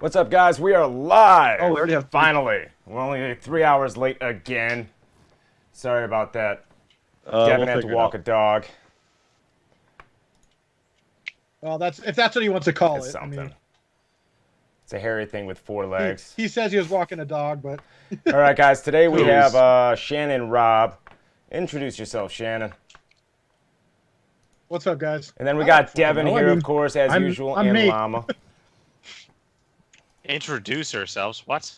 What's up, guys? We are live. Oh, we already have... Finally. We're only 3 hours late again. Sorry about that. Devin had to walk a dog. Well, if that's what he wants to call It's it. something. I mean, it's a hairy thing with 4 legs. he says he was walking a dog, but... All right, guys. Today we have Shannon and Rob. Introduce yourself, Shannon. What's up, guys? And then we got Devin here, of course, as usual, I'm and me. Llama. Introduce ourselves. What?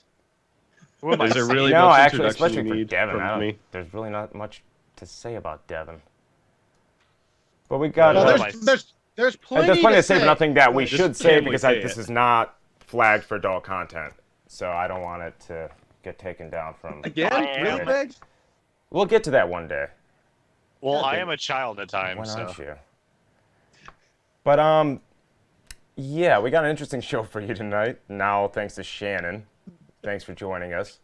Who am I? Is there really No, much actually, introduction especially you for need Devin, from me? there's really not much to say about Devin. But we got... Well, Well, there's plenty to say, but nothing that we Just should say can't because say this it. is not flagged for adult content. So I don't want it to get taken down from... Again? I am. Really, Meg? We'll get to that one day. Well, I am a child at Why times, not so. you? But, yeah, we got an interesting show for you tonight. Now, thanks to Shannon. Thanks for joining us.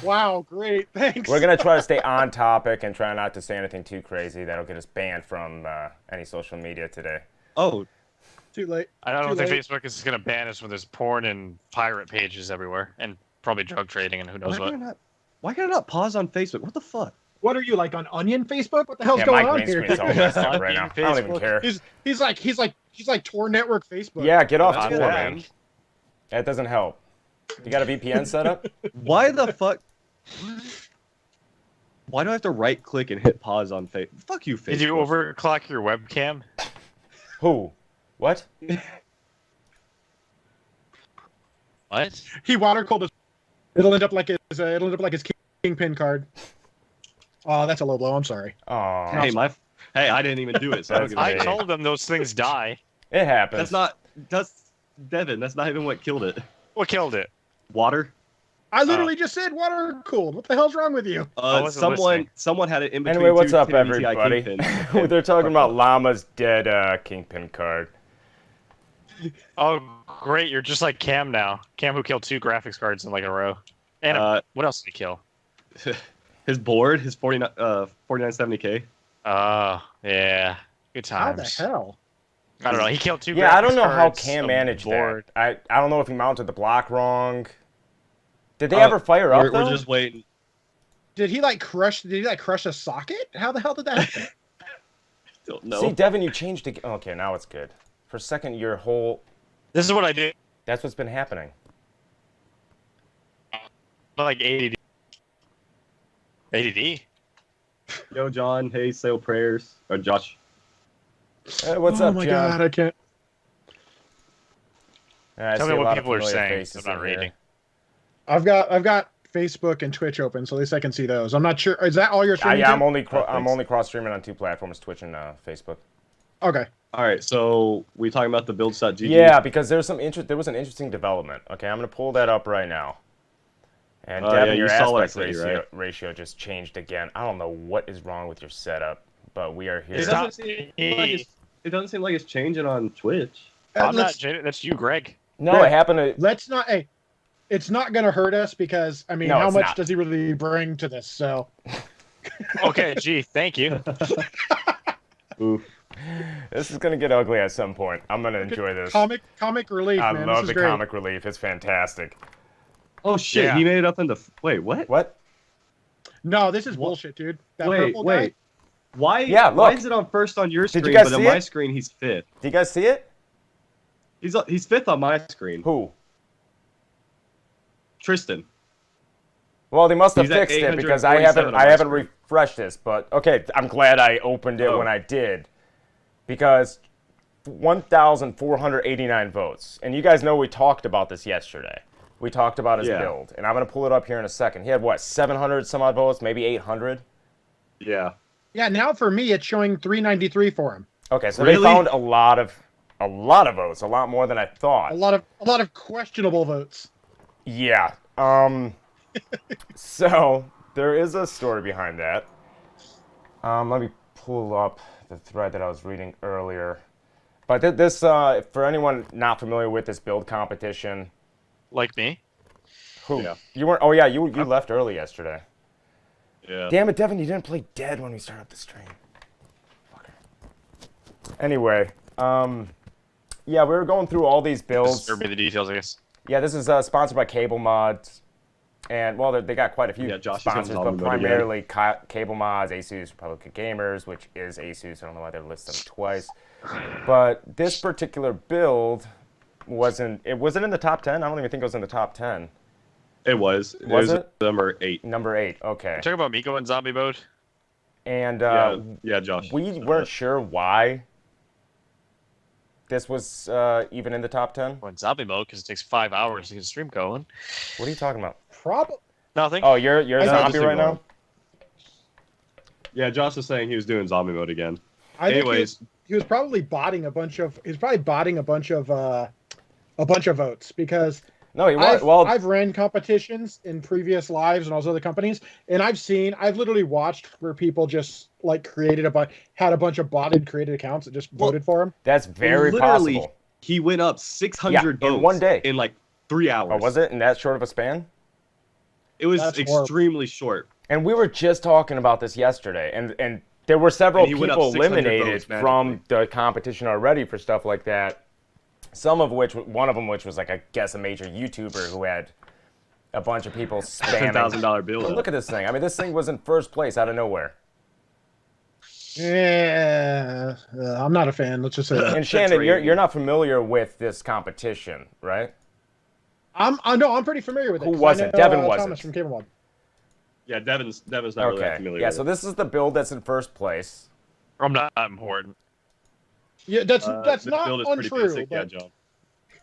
Wow, great. Thanks. We're going to try to stay on topic and try not to say anything too crazy that'll get us banned from any social media today. Oh, Too late. I don't Too think late. Facebook is going to ban us when there's porn and pirate pages everywhere, and probably drug trading and who knows what. why can I not pause on Facebook? What the fuck? What are you, like on Onion Facebook? What the hell's Yeah, going my on green here? screen's all messed up right now. I don't even Facebook. care. He's like Tor Network Facebook. Yeah, get off That's Tor, bad. man. That doesn't help. You got a VPN set up? Why the fuck? Why do I have to right click and hit pause on Facebook? Fuck you, Facebook. Did you overclock your webcam? Who? What? What? He water cooled his. It'll end up like his kingpin card. Oh, that's a low blow. I'm sorry. Oh, Hey, I didn't even do it. So I don't give a I shit. told them those things die. it happens. That's Devin. That's not even what killed it. What killed it? Water. I literally just said water cooled. What the hell's wrong with you? wasn't listening. Someone had it in between. Anyway, what's two up, TNT everybody? kingpins. They're talking about Llama's dead kingpin card. Oh, great. You're just like Cam now. Cam who killed 2 graphics cards in like a row. And what else did he kill? His board, his 4970K. Oh, yeah. Good How times. the hell? I don't know. He killed 2 graphics Yeah, I don't know how cards, Cam a managed board. that. I don't know if he mounted the block wrong. Did they ever fire up, though? We're just waiting. Did he crush a socket? How the hell did that happen? Don't know. See, Devin, you changed it. Okay, now it's good. For a second, your whole... This is what I did. That's what's been happening. Like ADD. ADD? Yo, John. Hey, say your prayers. Or Josh. What's oh up, my John? god, I can't. I Tell see me a what lot of people are familiar saying. faces I'm not in here. reading. I've got Facebook and Twitch open, so at least I can see those. I'm not sure. Is that all you're streaming? Yeah, I'm to? only thanks. only cross streaming on 2 platforms, Twitch and Facebook. Okay. All right, so we talking about the builds.gg? Yeah, because there was an interesting development. Okay, I'm gonna pull that up right now. And Devin, yeah, your you saw what I aspect sent you, right? ratio just changed again. I don't know what is wrong with your setup, but we are here. It doesn't seem like it's changing on Twitch. I'm not Let's- Jaden. That's you, Greg. No, Greg, it happened to... Let's not. Hey, it's not gonna hurt us because I mean, No, how it's much not. does he really bring to this? So Okay, gee, thank you. Oof. This is gonna get ugly at some point. I'm gonna enjoy this. comic relief, I man. love this is the great. comic relief. It's fantastic. Oh shit! Yeah. He made it up in the. Wait, what? What? No, this is bullshit, dude. That Wait, purple guy. wait. Why? Yeah, Why look. is it on first on your Did you screen, guys but on see my it? screen he's fifth? Do you guys see it? He's fifth on my screen. Who? Tristan. Well, they must have He's at fixed it because I 847 on haven't my screen. refreshed this. But okay, I'm glad I opened it Oh. when I did, because 1,489 votes, and you guys know we talked about this yesterday. We talked about his Yeah. build, and I'm gonna pull it up here in a second. He had what, 700 some odd votes, maybe 800. Yeah. Yeah, now for me it's showing 393 for him. Okay, so Really? they found a lot of votes, a lot more than I thought. A lot of questionable votes. Yeah. So there is a story behind that. Let me pull up the thread that I was reading earlier. But this, for anyone not familiar with this build competition, Like me. who Yeah. you weren't? Oh yeah, you left early yesterday. Yeah. Damn it, Devin, you didn't play dead when we started up the stream. Fucker. Anyway, Yeah, we were going through all these builds. Disturb me the details, I guess. Yeah, this is sponsored by Cable Mods. And, well, they got quite a few Josh sponsors, but primarily Cable Mods, Asus, Republican Gamers, which is Asus. I don't know why they're listed twice. But this particular build wasn't in the top 10. I don't even think it was in the top 10. It was. It was number 8. Number 8, okay. Talk about Miko in zombie mode. And yeah, Josh. We weren't sure why this was even in the top 10. Well, in zombie mode, because it takes 5 hours to get a stream going. What are you talking about? Nothing. Oh, you're a zombie right now? Yeah, Josh was saying he was doing zombie mode again. Anyways, he was probably botting a bunch of. He was probably botting a bunch of votes because. No, he was. I've ran competitions in previous lives and all those other companies, and I've literally watched where people just like had a bunch of botted created accounts that just voted for him. That's very possible. He went up 600 votes in one day, in like 3 hours. Oh, was it in that short of a span? It was extremely short. And we were just talking about this yesterday, and there were several people eliminated from the competition already for stuff like that. One of them which was like, I guess, a major YouTuber who had a bunch of people spamming. $10,000 bill. Look at this thing. I mean, this thing was in first place out of nowhere. Yeah, I'm not a fan. Let's just say that. And Shannon, you're not familiar with this competition, right? I'm pretty familiar with it. Who wasn't? Devin wasn't. Thomas from Cable Mod. Yeah, Devin's not really that familiar. Yeah, with so it. this is the build that's in first place. I'm not important. Yeah, that's this not build is untrue. pretty basic, But... yeah, John.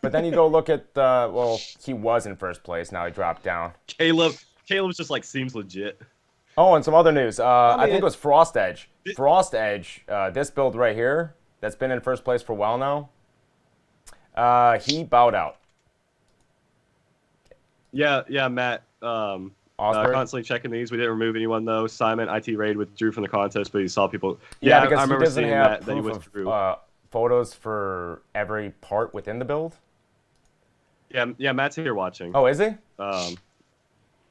But then you go look at he was in first place. Now he dropped down. Caleb's just like seems legit. Oh, and some other news. I think it was Frost Edge. Frost Edge, this build right here, that's been in first place for a while now. He bowed out. Yeah, Matt. Constantly checking these. We didn't remove anyone though. Simon, IT Raid withdrew from the contest, but he saw people. Yeah, because I remember he doesn't seeing have that he proof withdrew. of photos for every part within the build. Yeah, Matt's here watching. Oh, is he?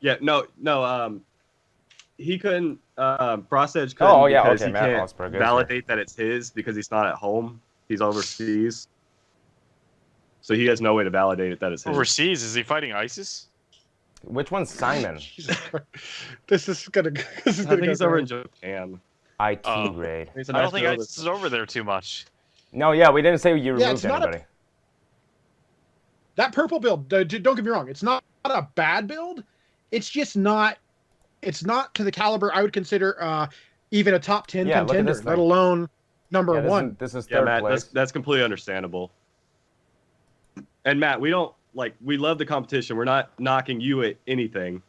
Yeah, no. He couldn't. Frost Edge couldn't because he can't validate that it's his because he's not at home. He's overseas, so he has no way to validate it that it's his. Overseas? Is he fighting ISIS? Which one's Simon? This is gonna. I think he's over in Japan. IT Raid. I don't think ISIS is over there too much. No, yeah, we didn't say you removed anybody. That purple build, don't get me wrong, it's not a bad build. It's just not. It's not to the caliber I would consider even a top 10 contender, let alone number one. This is third Matt, place. that's completely understandable. And Matt, we love the competition. We're not knocking you at anything.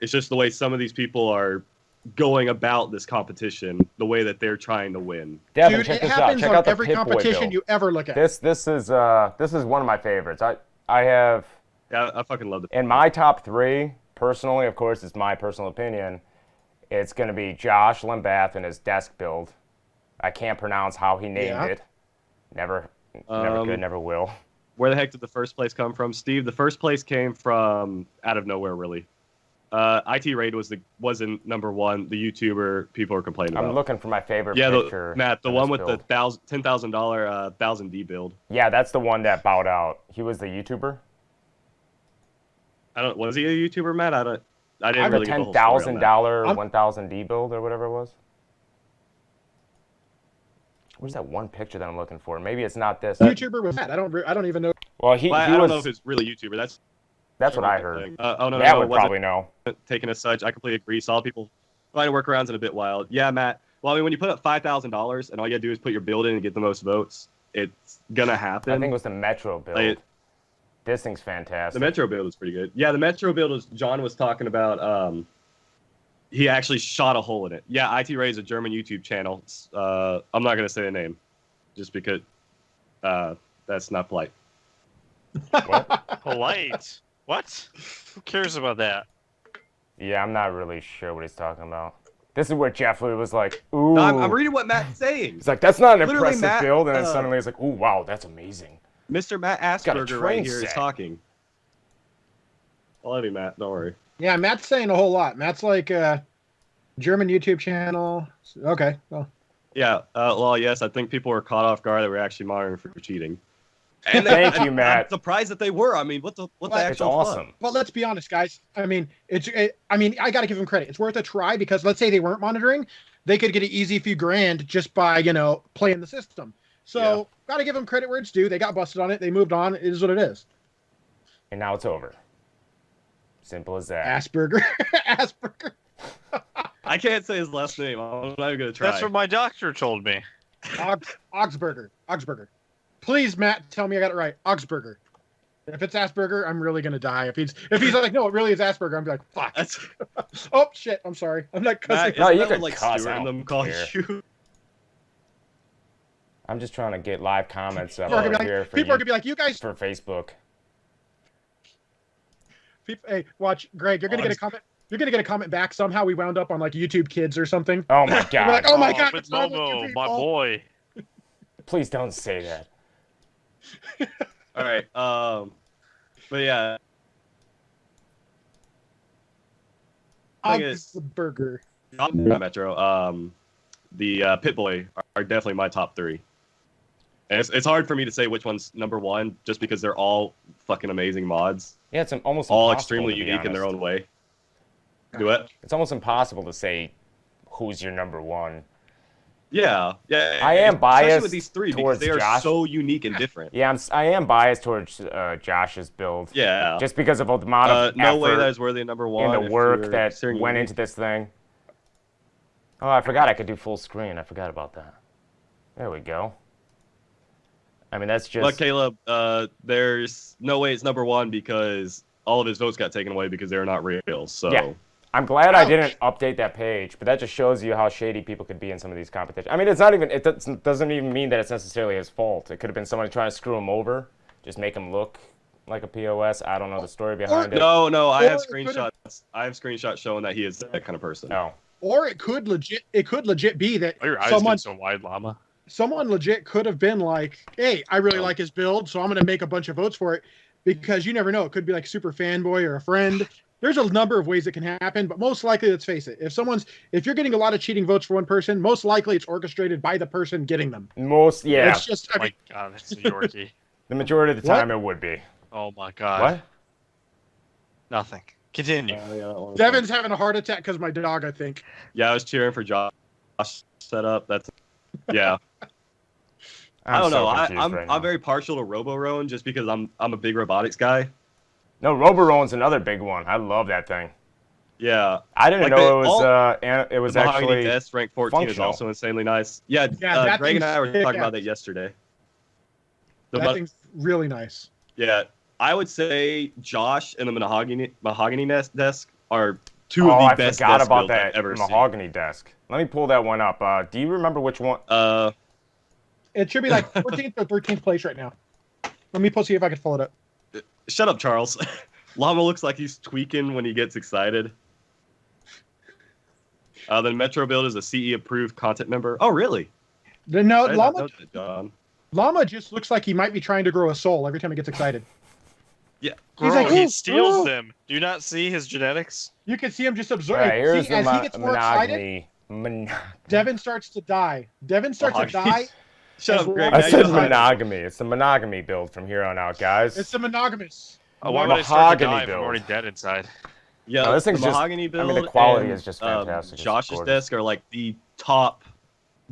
It's just the way some of these people are going about this competition, the way that they're trying to win. Devin, Dude, check it this happens out. Check on out the every Pip-Boy competition build. you ever look at. This is one of my favorites. I have. Yeah, I fucking love it. In my top 3, personally, of course, it's my personal opinion. It's going to be Josh Limbath and his desk build. I can't pronounce how he named it. Never could, never will. Where the heck did the first place come from, Steve? The first place came from out of nowhere, really. IT Raid wasn't number 1. The YouTuber people are complaining about. I'm looking for my favorite picture. Matt, the one with build. the $10,000 1000D build. Yeah, that's the one that bowed out. He was the YouTuber. Was he a YouTuber, Matt? I didn't really get the whole $10,000 story on that. 1000D build or whatever it was. Where's that one picture that I'm looking for? Maybe it's not this. YouTuber was that? I don't even know. Well, I don't know if it's really YouTuber. That's what I heard. That would probably know. Taken as such, I completely agree. Saw people finding workarounds in a bit wild. Yeah, Matt. Well, I mean, when you put up $5,000 and all you gotta do is put your build in and get the most votes, it's gonna happen. I think it was the Metro build. This thing's fantastic. The Metro build is pretty good. Yeah, the Metro build was John was talking about. He actually shot a hole in it. Yeah, IT Ray is a German YouTube channel. I'm not gonna say the name, just because that's not polite. What? Polite? What? Who cares about that? Yeah, I'm not really sure what he's talking about. This is where Jeff Lee was like, ooh. No, I'm reading what Matt's saying. He's like, that's not an Literally, impressive build. And then suddenly he's like, ooh, wow, that's amazing. Mr. Matt Asperger right here is talking. I love you, Matt. Don't worry. Yeah, Matt's saying a whole lot. Matt's like German YouTube channel. Okay, well. Yeah, well, yes, I think people were caught off guard that we're actually monitoring for cheating. And Thank you, Matt. I'm surprised that they were. I mean, what the actual It's awesome. Well, let's be honest, guys. I mean, I got to give them credit. It's worth a try because let's say they weren't monitoring, they could get an easy few grand just by, playing the system. So got to give them credit where it's due. They got busted on it. They moved on. It is what it is. And now it's over. Simple as that. Asperger. Asperger. I can't say his last name. I'm not even going to try. That's what my doctor told me. Augsburger. Please, Matt, tell me I got it right. Augsburger. If it's Asperger, I'm really gonna die. If he's like, no, it really is Asperger, I'm gonna be like, fuck. Oh shit, I'm sorry. I'm not cussing. No, you can like cuss. Stuart and them call you. I'm just trying to get live comments up People are gonna be like, you guys for Facebook. Hey, watch, Greg. You're gonna get a comment. You're gonna get a comment back. Somehow we wound up on like YouTube Kids or something. Oh my god. Like, oh my god, with Momo, my boy. Please don't say that. All right. But yeah. Augsburger. Metro. The Pit Boy are definitely my top 3. And it's hard for me to say which one's number 1, just because they're all fucking amazing mods. Yeah, it's almost all impossible, extremely unique in their own way. Do it. It's almost impossible to say who's your number 1. Yeah. I am biased especially with these 3 because they are Josh. so unique and different. Yeah, I am biased towards Josh's build. Yeah. Just because of the amount of no effort way that is worthy of number 1. and the work that went into this thing. Oh, I forgot I could do full screen. I forgot about that. There we go. I mean, that's just... But Caleb, there's no way it's number 1 because all of his votes got taken away because they're not real. So yeah. I'm glad I didn't update that page, but that just shows you how shady people could be in some of these competitions. I mean, it doesn't even mean that it's necessarily his fault. It could have been somebody trying to screw him over, just make him look like a POS. I don't know the story behind it. No, I have screenshots. I have screenshots showing that he is that kind of person. No. Or it could legit be that your eyes get so wide, Llama. Someone legit could have been like, hey, I really like his build, so I'm going to make a bunch of votes for it, because you never know. It could be like super fanboy or a friend. There's a number of ways it can happen, but most likely, let's face it, if you're getting a lot of cheating votes for one person, most likely it's orchestrated by the person getting them. Yeah. It's just, my God, that's the majority. The majority of the time it would be. Oh my God. What? Nothing. Continue. Devin's having a heart attack because my dog, I think. Yeah, I was cheering for Josh setup. That's yeah. I don't know. I'm very partial to Robo-Roan just because I'm a big robotics guy. No, Robo-Roan's another big one. I love that thing. Yeah. I didn't know it was actually Desk rank 14 functional. Is also insanely nice. Yeah, that Greg and I were talking about that yesterday. That thing's really nice. Yeah, I would say Josh and the mahogany desk are two of the best. I forgot desk about builds that I've ever mahogany seen. desk. Let me pull that one up. Do you remember which one? It should be like 14th or 13th place right now. Let me see if I can pull it up. Shut up, Charles. Llama looks like he's tweaking when he gets excited. The Metro build is a CE approved content member. Oh, really? No, Llama just looks like he might be trying to grow a soul every time he gets excited. Yeah, he's like, he steals them. Do you not see his genetics? You can see him just observing. Right, here's as he gets more excited, Devin starts to die. Shut up, Greg. I said monogamy. It's the monogamy build from here on out, guys. It's the monogamous. Why would I start to die if I'm already dead inside? Yeah, no, this thing's the mahogany build. I mean, the quality is just fantastic. Josh's desk are like the top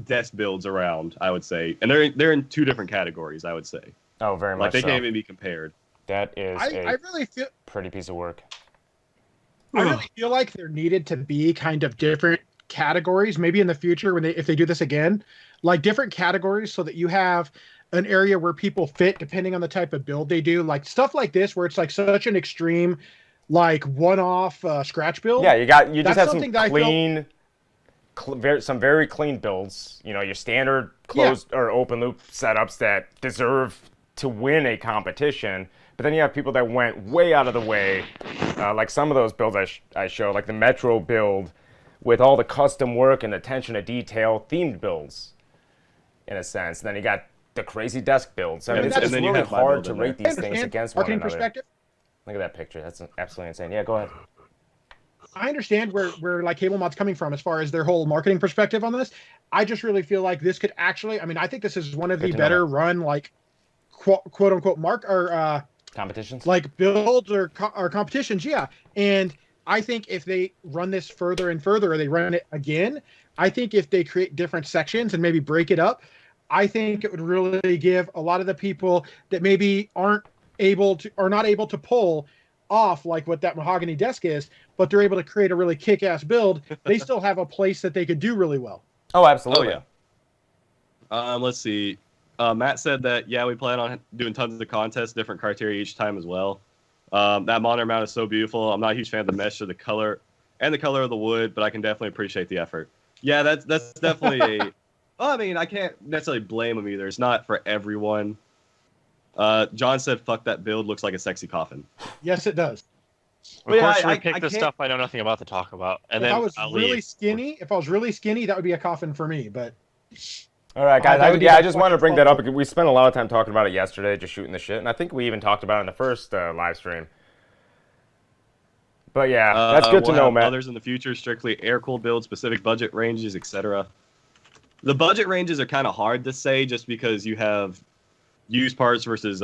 desk builds around, I would say, and they're in two different categories, I would say. Oh, very much. Like they can't even be compared. That is I really feel pretty piece of work. I really feel like there needed to be kind of different categories, maybe in the future if they do this again, like different categories, so that you have an area where people fit depending on the type of build they do, like stuff like this where it's like such an extreme, like one-off scratch build. Yeah, you just have some clean, some very clean builds. You know, your standard closed or open loop setups that deserve to win a competition. But then you have people that went way out of the way, like some of those builds I show, like the Metro build, with all the custom work and attention to detail, themed builds, in a sense. And then you got the crazy desk builds. I mean, it's really hard to rate these things against one another. Perspective. Look at that picture. That's absolutely insane. Yeah, go ahead. I understand where like Cable Mod's coming from as far as their whole marketing perspective on this. I just really feel like this could actually, I mean, I think this is one of the better run, like, quote unquote competitions, like builds or competitions. Yeah. And I think if they run this further and further, or they run it again, I think if they create different sections and maybe break it up, I think it would really give a lot of the people that maybe aren't able to, or not able to pull off like what that mahogany desk is, but they're able to create a really kick-ass build. They still have a place that they could do really well. Oh, absolutely. Oh, yeah. Let's see. Matt said that, yeah, we plan on doing tons of contests, different criteria each time as well. That monitor mount is so beautiful. I'm not a huge fan of the mesh or the color and the color of the wood, but I can definitely appreciate the effort. Yeah, that's definitely a... Well, I mean, I can't necessarily blame him either. It's not for everyone. John said, fuck that build, looks like a sexy coffin. Yes, it does. Of course, we pick the stuff I know nothing about to talk about. And if then I was really skinny, that would be a coffin for me, but... All right, guys. I just wanted to bring that up because we spent a lot of time talking about it yesterday, just shooting the shit, and I think we even talked about it in the first live stream. But yeah, that's good to know, Matt. Others in the future, strictly air-cooled builds, specific budget ranges, etc. The budget ranges are kind of hard to say just because you have used parts versus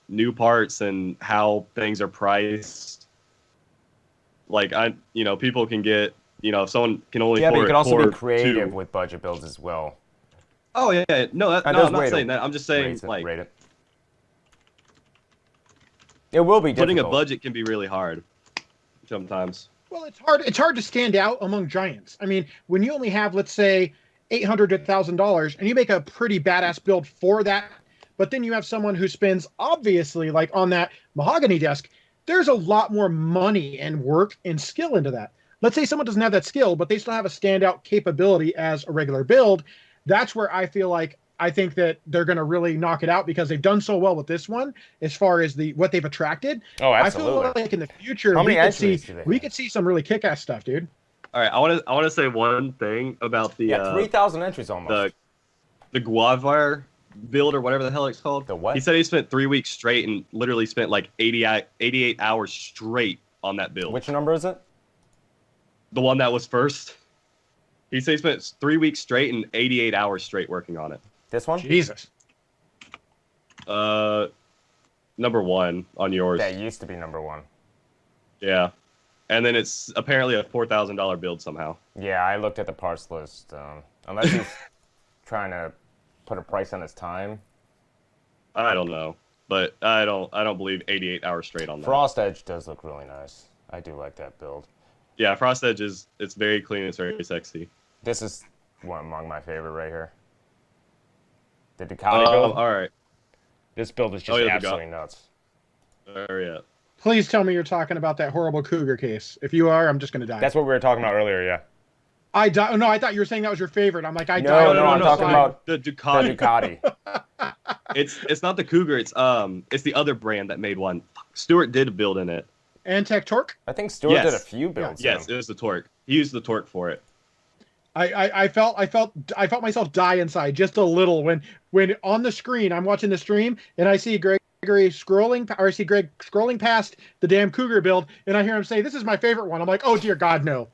new parts and how things are priced. Like, people can get, if someone can only but you can also be creative with budget builds as well. Oh, yeah. No, I'm not saying that. I'm just saying, rate it. It will be difficult. Putting a budget can be really hard sometimes. Well, it's hard to stand out among giants. I mean, when you only have, let's say, $800 to $1,000, and you make a pretty badass build for that, but then you have someone who spends, obviously, like on that mahogany desk, there's a lot more money and work and skill into that. Let's say someone doesn't have that skill, but they still have a standout capability as a regular build. That's where I think that they're going to really knock it out because they've done so well with this one as far as what they've attracted. Oh, absolutely. I feel like in the future we could see some really kick-ass stuff, dude. All right, I want to say one thing about the 3,000 entries almost. The Guavar build or whatever the hell it's called. The what? He said he spent 3 weeks straight and literally spent like 88 hours straight on that build. Which number is it? The one that was first. He said he spent 3 weeks straight and 88 hours straight working on it. This one? Jesus. Number one on yours. That used to be number one. Yeah. And then it's apparently a $4,000 build somehow. Yeah, I looked at the parts list. Unless he's trying to put a price on his time. I don't know. But I don't believe 88 hours straight on that. Frost Edge does look really nice. I do like that build. Yeah, Frost Edge it's very clean, it's very sexy. This is one among my favorite right here. The Ducati build? Alright. This build is just absolutely nuts. Yeah. Please tell me you're talking about that horrible Cougar case. If you are, I'm just going to die. That's what we were talking about earlier, yeah. I thought you were saying that was your favorite. I'm like, No, I'm talking about the Ducati. The Ducati. It's not the Cougar, it's the other brand that made one. Stuart did a build in it. Antec Torque? I think Stuart did a few builds. Yes, it was the Torque. He used the Torque for it. I felt myself die inside just a little when on the screen I'm watching the stream and I see Greg scrolling past the damn Cougar build and I hear him say, "This is my favorite one." I'm like, "Oh dear God, no."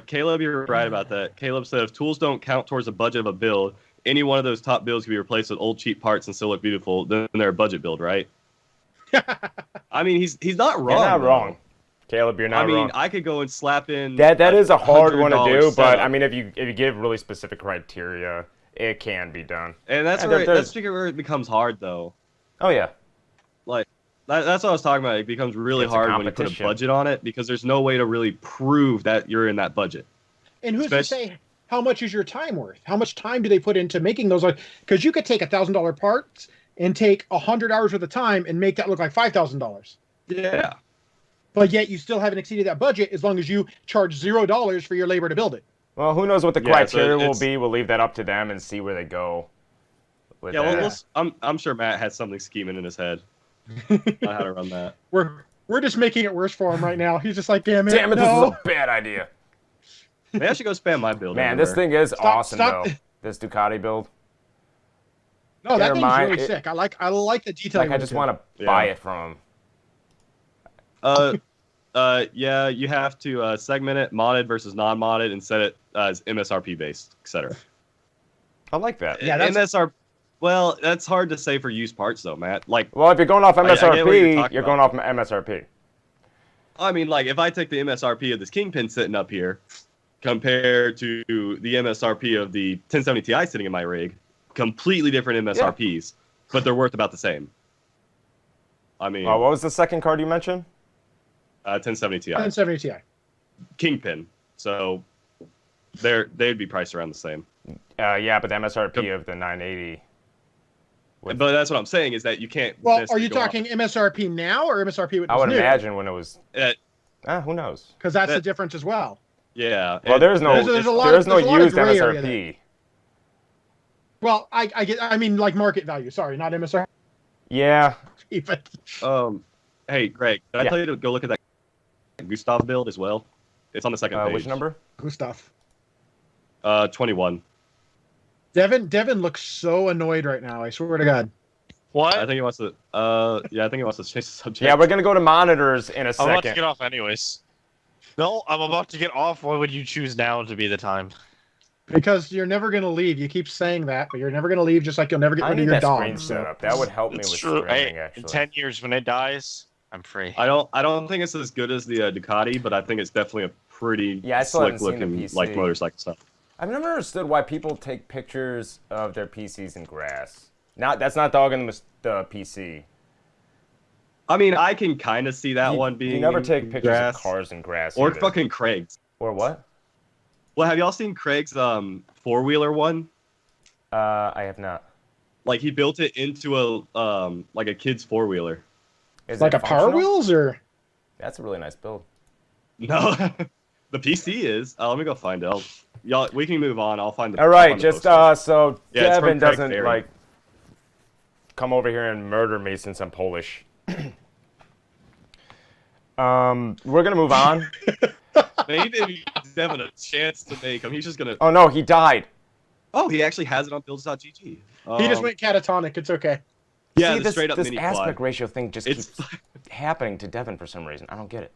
Caleb, you're right about that. Caleb said if tools don't count towards the budget of a build, any one of those top builds can be replaced with old cheap parts and still look beautiful. Then they're a budget build, right? I mean, he's not wrong. You're not wrong. Caleb, you're not wrong. I mean, I could go and slap in that is a hard one to do, but I mean, if you give really specific criteria, it can be done. And that's where it becomes hard, though. Oh yeah, like that's what I was talking about. It becomes really hard when you put a budget on it because there's no way to really prove that you're in that budget. And who's to say how much is your time worth? How much time do they put into making those? Because you could take $1,000 parts and take 100 hours worth of time and make that look like $5,000. Yeah. But yet you still haven't exceeded that budget as long as you charge $0 for your labor to build it. Well, who knows what the criteria will be? We'll leave that up to them and see where they go. I'm sure Matt has something scheming in his head on how to run that. We're just making it worse for him right now. He's just like, damn it, this is a bad idea. Maybe I should go spam my build. Man, this thing is awesome though. This Ducati build. No, that thing's really sick. I like the detailing. Like I just want to buy it from him. Yeah, you have to segment it, modded versus non-modded, and set it as MSRP based, etc. I like that. Yeah, Well, that's hard to say for used parts, though, Matt. Like, well, if you're going off MSRP, you're going off MSRP. I mean, like, if I take the MSRP of this Kingpin sitting up here, compared to the MSRP of the 1070 Ti sitting in my rig, completely different MSRPs, but they're worth about the same. I mean, what was the second card you mentioned? 1070 Ti. 1070 Ti. Kingpin. So they'd be priced around the same. Yeah, but the MSRP of the 980. But that's what I'm saying is that you can't. Well, are you talking MSRP now or MSRP when it was I would new? imagine when it was. Who knows? Because that's the difference as well. Yeah. Well, there's no used MSRP. Well, I mean like market value. Sorry, not MSRP. Yeah. But hey, Greg, did I tell you to go look at that Gustav build as well? It's on the second page. Which number? Gustav. 21. Devin looks so annoyed right now. I swear to God. What? I think he wants to. I think he wants to change the subject. Yeah, we're gonna go to monitors in a second. I'm about to get off anyways. No, I'm about to get off. Why would you choose now to be the time? Because you're never gonna leave. You keep saying that, but you're never gonna leave. Just like you'll never get rid of your dog. Screen setup. That would help me with streaming. Actually, in 10 years when it dies, I'm free. I don't think it's as good as the Ducati, but I think it's definitely a pretty slick looking like motorcycle stuff. I've never understood why people take pictures of their PCs in grass. That's not dogging the PC. I mean, I can kind of see that one being. You never take pictures of cars in grass. Or fucking Craig's. Or what? Well, have y'all seen Craig's four-wheeler one? I have not. Like he built it into a kid's four-wheeler. Is like it a Power Wheels or? That's a really nice build. No, the PC is. Let me go find it. Y'all, we can move on. I'll find the. All right, just so yeah, Devin doesn't like come over here and murder me since I'm Polish. We're gonna move on. Maybe if you give Devin a chance to make him, he's just gonna. Oh no, he died. Oh, he actually has it on builds.gg. He just went catatonic. It's okay. Yeah, see, the straight up this mini aspect quad. ratio thing just keeps happening to Devin for some reason. I don't get it.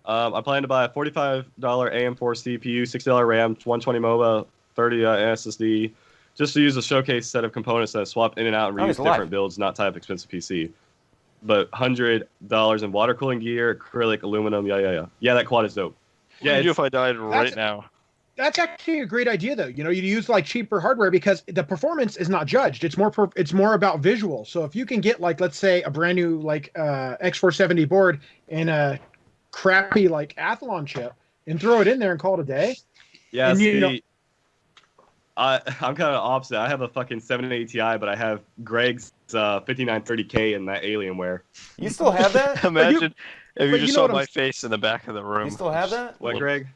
I plan to buy a $45 AM4 CPU, $60 RAM, 120 MOBA, 30 SSD, just to use a showcase set of components that swap in and out and reuse different builds, not type expensive PC. But $100 in water cooling gear, acrylic, aluminum, yeah, that quad is dope. Yeah, if I died right now. That's actually a great idea, though. You use like cheaper hardware because the performance is not judged. It's more about visual. So if you can get like, let's say, a brand new like X470 board and a crappy like Athlon chip and throw it in there and call it a day. Yeah, and I'm kind of opposite. I have a fucking 780 Ti, but I have Greg's 5930K in that Alienware. You still have that? Imagine if you just saw my face in the back of the room. You still have that? What, Greg?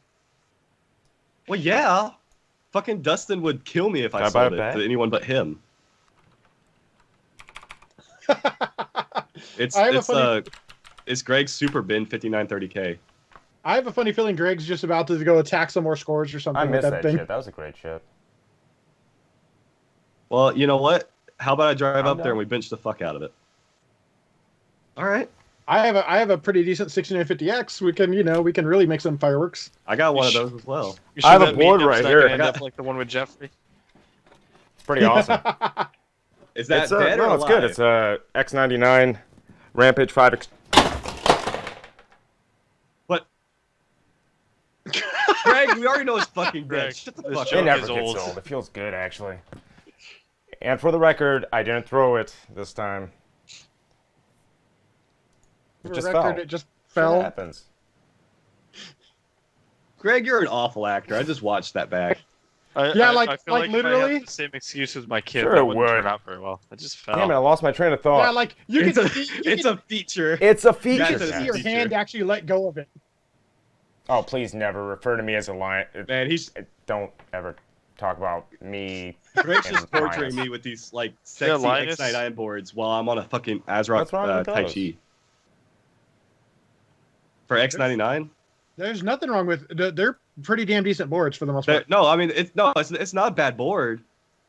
Well, yeah. Fucking Dustin would kill me if I sold it to anyone but him. It's Greg's Super Bin 5930K. I have a funny feeling Greg's just about to go attack some more scores or something. I missed that shit. That was a great shit. Well, you know what? How about I drive up there and we bench the fuck out of it? All right. I have a pretty decent 6950X. We can really make some fireworks. I got one of those as well. I have a board right here. End up like the one with Jeffrey. It's pretty awesome. Is that dead or no, it's good. It's a X99 Rampage 5. What? Greg, we already know it's fucking dead. Shut the fuck up. It never gets old. It feels good, actually. And for the record, I didn't throw it this time. It just fell. It just fell. It happens. Greg, you're an awful actor. I just watched that back. I feel like literally if I had the same excuse as my kid. Sure, that it wouldn't would. turn out very well. I just fell. Damn it! I lost my train of thought. Yeah, like It's a feature. It's a feature. You can see your hand actually let go of it. Oh, please never refer to me as a lion. Man, don't ever talk about me. Greg's just torturing me with these like sexy X99 boards while I'm on a fucking ASRock Tai Chi. For X99? There's nothing wrong with. They're pretty damn decent boards for the most part. No, I mean it's not a bad board,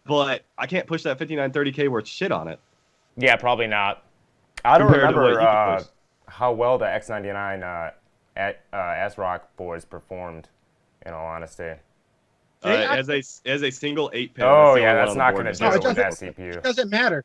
but I can't push that 5930K worth shit on it. Yeah, probably not. I don't remember how well the X99 ASRock boards performed. In all honesty. As a single 8-pin. Oh yeah, that's not going to do it with that CPU. It doesn't matter.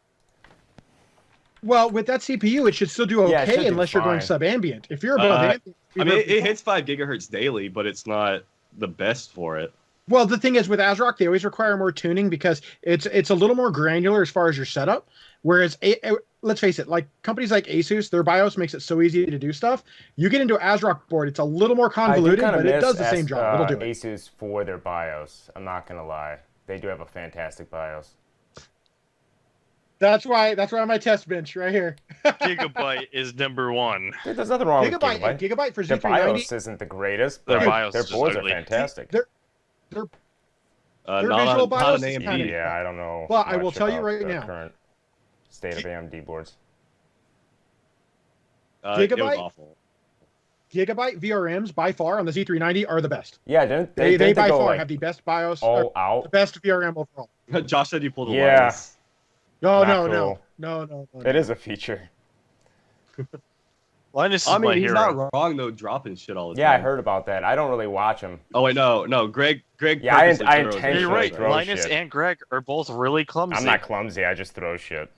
Well, with that CPU, it should still do okay unless you're going sub-ambient. If you're above ambient, I mean, it hits 5 gigahertz daily, but it's not the best for it. Well, the thing is with ASRock, they always require more tuning because it's a little more granular as far as your setup. Whereas, let's face it, like companies like Asus, their BIOS makes it so easy to do stuff. You get into an ASRock board, it's a little more convoluted, but it does the same job. It'll do it. Asus for their BIOS. I'm not gonna lie, they do have a fantastic BIOS. That's why on my test bench right here. Gigabyte is number 1. Dude, there's nothing wrong with Gigabyte. Gigabyte for Z390. Their BIOS isn't the greatest, but their boards are fantastic. Their visual BIOS is kind of... Yeah, I don't know. Well, I will tell you right now. Current state of AMD boards. It was awful. Gigabyte VRMs by far on the Z390 are the best. Yeah, they by far have the best BIOS. All out. The best VRM overall. Josh said you pulled a Linus. No. It is a feature. Linus is I mean, my he's hero. not wrong though, dropping shit all the time. Yeah, I heard about that. I don't really watch him. Oh wait, no, Greg. Yeah, I intentionally You're right. throw Linus shit. and Greg are both really clumsy. I'm not clumsy. I just throw shit.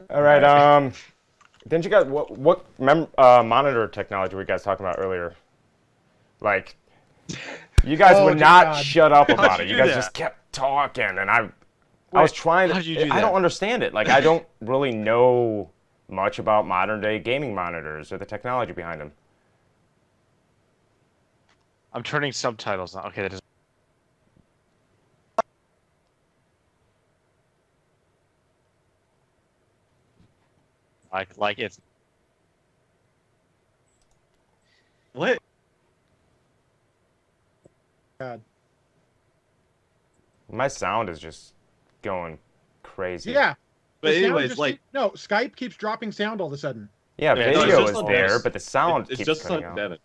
All right. Didn't you guys what monitor technology were you guys talking about earlier? Like, you guys would not shut up about it. You guys just kept talking, and I was trying to. How'd you do that? I don't understand it. Like, I don't really know much about modern day gaming monitors or the technology behind them. I'm turning subtitles on. Okay, that doesn't. Like it's. What? God. My sound is just going crazy. Yeah. But anyways, no, Skype keeps dropping sound all of a sudden. Yeah, video is there, but the sound keeps just cutting out. Devin.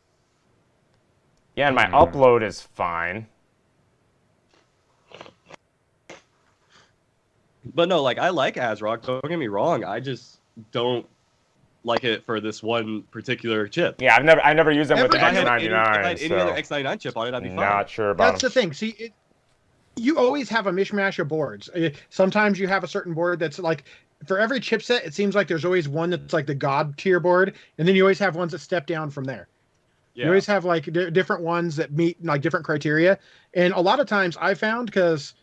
Yeah, and my upload is fine. But no, like I like ASRock. Don't get me wrong. I just don't like it for this one particular chip. Yeah, I never used them with the X99. If I had any other X99 chip on it, I'd be fine. Not sure about That's the thing. See, you always have a mishmash of boards. Sometimes you have a certain board that's like, for every chipset, it seems like there's always one that's like the god tier board, and then you always have ones that step down from there. Yeah. You always have like different ones that meet like different criteria. And a lot of times I found, because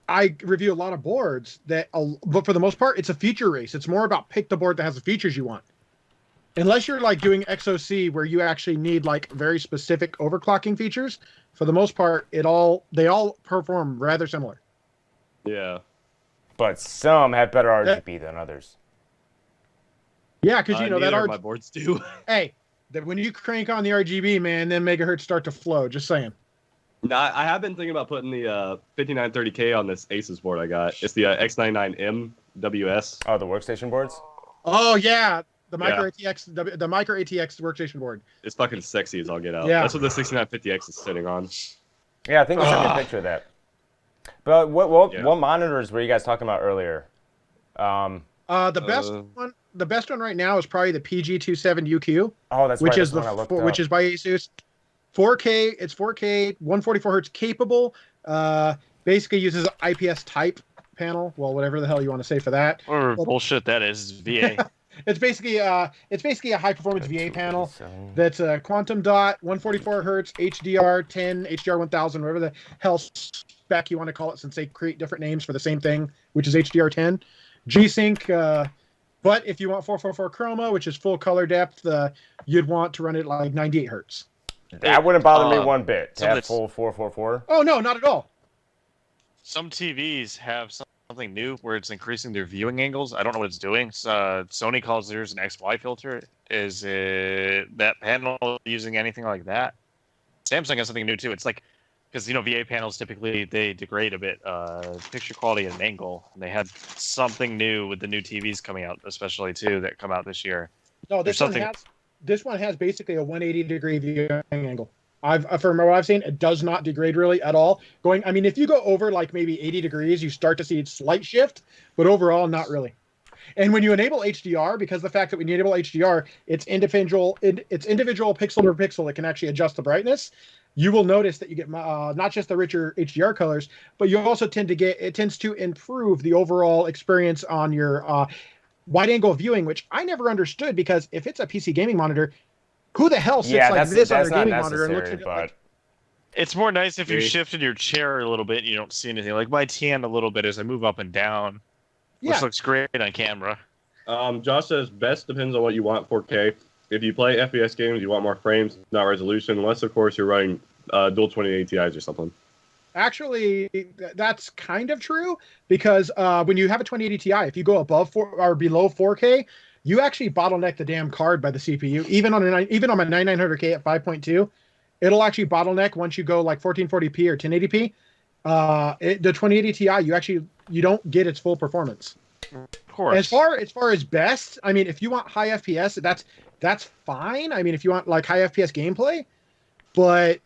I review a lot of boards, but for the most part, it's a feature race. It's more about pick the board that has the features you want. Unless you're like doing XOC where you actually need like very specific overclocking features, for the most part, they all perform rather similar. Yeah. But some have better RGB than others. Yeah, because you know that my boards do. Hey, when you crank on the RGB, man, then megahertz start to flow. Just saying. No, I have been thinking about putting the 5930K on this Asus board I got. It's the X99M WS. Oh, the workstation boards? Oh yeah, the Micro ATX, the Micro ATX workstation board. It's fucking sexy as all get out. Yeah. That's what the 6950X is sitting on. Yeah, I think I sent you a picture of that. But what monitors were you guys talking about earlier? The best one right now is probably the PG27UQ. Oh, that's which right. is which is by Asus. 4K. It's 4K, 144 hertz capable. Basically uses an IPS type panel. Well, whatever the hell you want to say for that. Or bullshit that is VA. It's basically a high performance VA panel that's a quantum dot, 144 hertz, HDR10, HDR1000, whatever the hell spec you want to call it, since they create different names for the same thing, which is HDR10. G-Sync, but if you want 444 chroma, which is full color depth, you'd want to run it at like 98 hertz. That wouldn't bother me one bit. To have full 444. Oh no, not at all. Some TVs have something new where it's increasing their viewing angles. I don't know what it's doing. Sony calls theirs an XY filter. Is it that panel using anything like that? Samsung has something new too. It's like, because VA panels typically they degrade a bit picture quality at an angle. And they had something new with the new TVs coming out, especially too, that come out this year. No, this one has basically a 180-degree viewing angle. From what I've seen, it does not degrade really at all. If you go over like maybe 80 degrees, you start to see a slight shift, but overall, not really. And when you enable HDR, because the fact that when you enable HDR, it's individual pixel per pixel that can actually adjust the brightness. You will notice that you get not just the richer HDR colors, but you also tends to improve the overall experience on your wide angle viewing, which I never understood, because if it's a PC gaming monitor, who the hell sits like this on their gaming monitor and looks at it like... It's more nice if you shifted your chair a little bit and you don't see anything. Like my tan a little bit as I move up and down, which looks great on camera. Josh says best depends on what you want 4K. If you play FPS games, you want more frames, not resolution, unless, of course, you're running dual 2080 Ti's or something. Actually, that's kind of true, because when you have a 2080 Ti, if you go above or below 4K, you actually bottleneck the damn card by the CPU. Even on my 9900K at 5.2, it'll actually bottleneck once you go like 1440p or 1080p. The 2080 Ti, you don't get its full performance. Of course. As far as best, I mean, if you want high FPS, that's fine. I mean, if you want like high FPS gameplay, but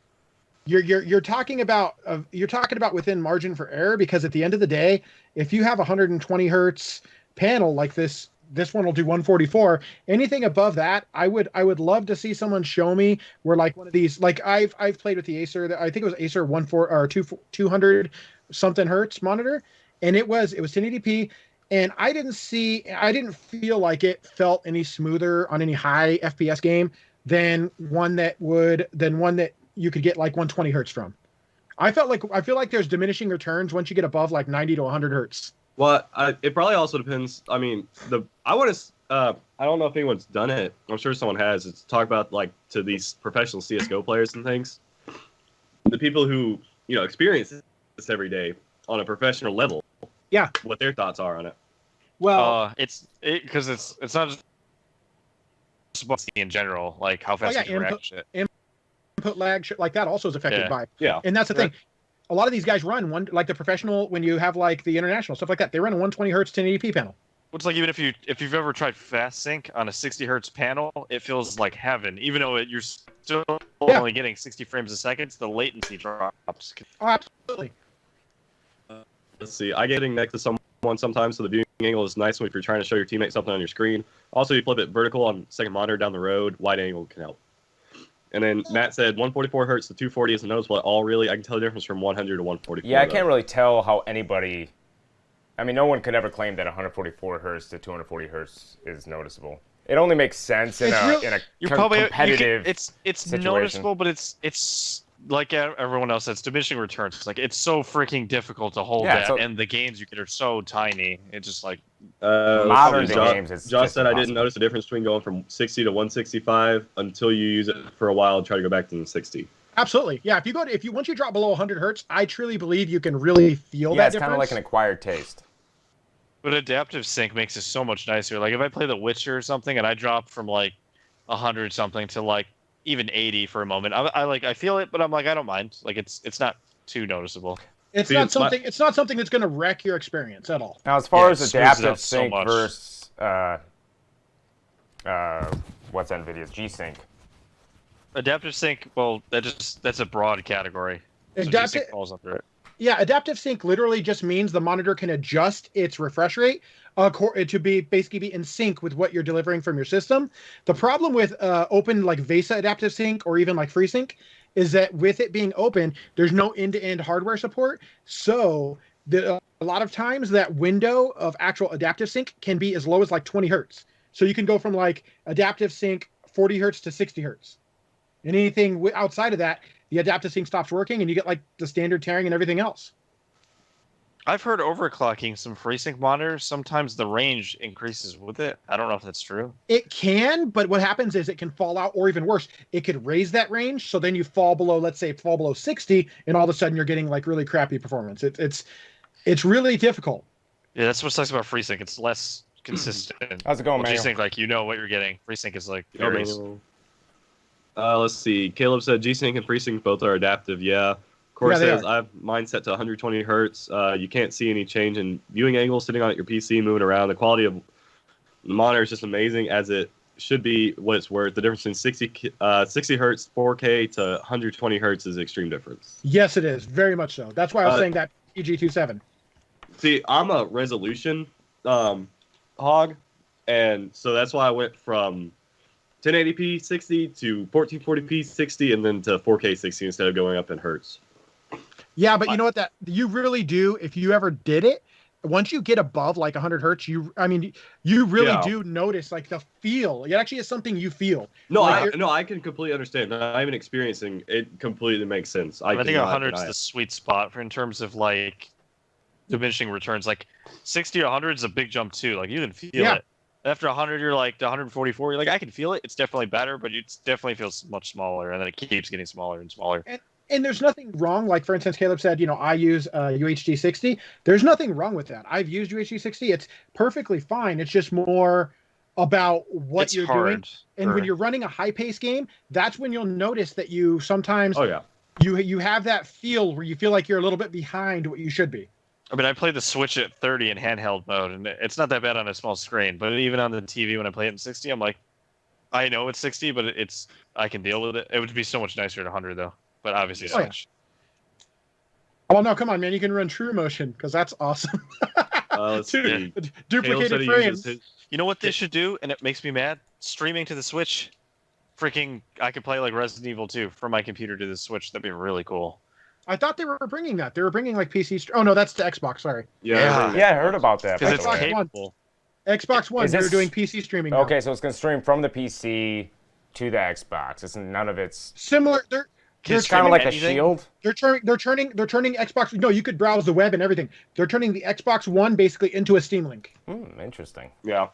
you're talking about within margin for error, because at the end of the day, if you have 120 hertz panel like this one will do 144. Anything above that, I would love to see someone show me where like one of these, like I've played with the Acer, I think it was Acer 200 something hertz monitor, and it was 1080p, and I didn't feel like it felt any smoother on any high FPS game than one that you could get like 120 hertz from. I feel like there's diminishing returns once you get above like 90 to 100 hertz. Well, it probably also depends. I mean, I don't know if anyone's done it. I'm sure someone has. It's talk about like to these professional CS:GO players and things. The people who experience this every day on a professional level. Yeah. What their thoughts are on it. Well, because it's not just in general, like how fast you can react shit. Input lag, shit like that also is affected by. Yeah. And that's the thing. A lot of these guys run one, like the professional, when you have like the international stuff like that, they run a 120 hertz 1080p panel. It's like even if you've ever tried fast sync on a 60 hertz panel, it feels like heaven. Even though you're still only getting 60 frames a second, the latency drops. Oh, absolutely. Let's see. I get next to someone sometimes, so the viewing angle is nice if you're trying to show your teammate something on your screen. Also, you flip it vertical on second monitor down the road, wide angle can help. And then Matt said 144 hertz to 240 isn't noticeable at all, really. I can tell the difference from 100 to 144. Yeah, I can't really tell how anybody... I mean, no one could ever claim that 144 hertz to 240 hertz is noticeable. It only makes sense in a competitive It's situation. noticeable, but it's like everyone else says, diminishing returns. Like, it's so freaking difficult to hold that, and the games you get are so tiny. It's just like... modern games, it's Josh said impossible. I didn't notice the difference between going from 60 to 165 until you use it for a while and try to go back to the 60. Absolutely. Yeah, once you drop below 100 hertz, I truly believe you can really feel that difference. Yeah, it's kind of like an acquired taste. But adaptive sync makes it so much nicer. Like if I play The Witcher or something and I drop from like 100 something to like even 80 for a moment, I feel it, but I'm like, I don't mind. Like it's not too noticeable. It's not something that's going to wreck your experience at all. Now, as far as adaptive sync versus what's NVIDIA's G-Sync? Adaptive sync, well, that's a broad category. So G-Sync falls under it. Yeah, adaptive sync literally just means the monitor can adjust its refresh rate to basically be in sync with what you're delivering from your system. The problem with open like VESA adaptive sync or even like FreeSync is that with it being open, there's no end-to-end hardware support. So a lot of times that window of actual adaptive sync can be as low as like 20 hertz. So you can go from like adaptive sync 40 hertz to 60 hertz. And anything outside of that, the adaptive sync stops working and you get like the standard tearing and everything else. I've heard overclocking some FreeSync monitors, sometimes the range increases with it. I don't know if that's true. It can, but what happens is it can fall out, or even worse, it could raise that range. So then you fall below, let's say fall below 60, and all of a sudden you're getting like really crappy performance. It's really difficult. Yeah, that's what sucks about FreeSync. It's less consistent. How's it going, man? G-Sync, like you know what you're getting. FreeSync is like let's see. Caleb said G-Sync and FreeSync both are adaptive. Yeah. Core says I have mine set to 120 hertz. You can't see any change in viewing angle sitting on your PC moving around. The quality of the monitor is just amazing, as it should be what it's worth. The difference between 60 hertz 4K to 120 hertz is an extreme difference. Yes, it is. Very much so. That's why I was saying that PG27. See, I'm a resolution. hog, and so that's why I went from 1080p 60 to 1440p 60, and then to 4K 60 instead of going up in hertz. Yeah, but you know what? That you really do. If you ever did it, once you get above like 100 hertz, you really do notice like the feel. It actually is something you feel. No, like I can completely understand. Not even experiencing it completely makes sense. I think 100 is the sweet spot in terms of like diminishing returns. Like 60 to 100 is a big jump too. Like you can feel it. After 100, you're like to 144. You're like, I can feel it. It's definitely better, but it definitely feels much smaller, and then it keeps getting smaller and smaller. And there's nothing wrong. Like, for instance, Caleb said, I use UHD 60. There's nothing wrong with that. I've used UHD 60. It's perfectly fine. It's just more about what you're doing. And when you're running a high-paced game, that's when you'll notice that you sometimes you have that feel where you feel like you're a little bit behind what you should be. I mean, I play the Switch at 30 in handheld mode, and it's not that bad on a small screen. But even on the TV, when I play it in 60, I'm like, I know it's 60, but I can deal with it. It would be so much nicer at 100, though. But obviously, Switch. Oh, well, no, come on, man. You can run true motion, because that's awesome. Duplicated frames. You know what they should do, and it makes me mad? Streaming to the Switch. Freaking, I could play like Resident Evil 2 from my computer to the Switch. That'd be really cool. I thought they were bringing that. They were bringing like PC. Oh no, that's the Xbox. Sorry. Yeah, I heard about that. Because it's capable. Xbox One. They're doing PC streaming. Now. Okay, so it's gonna stream from the PC to the Xbox. It's none of it's similar. They're kind of like a Shield. They're turning Xbox. No, you could browse the web and everything. They're turning the Xbox One basically into a Steam Link. Interesting. Yeah.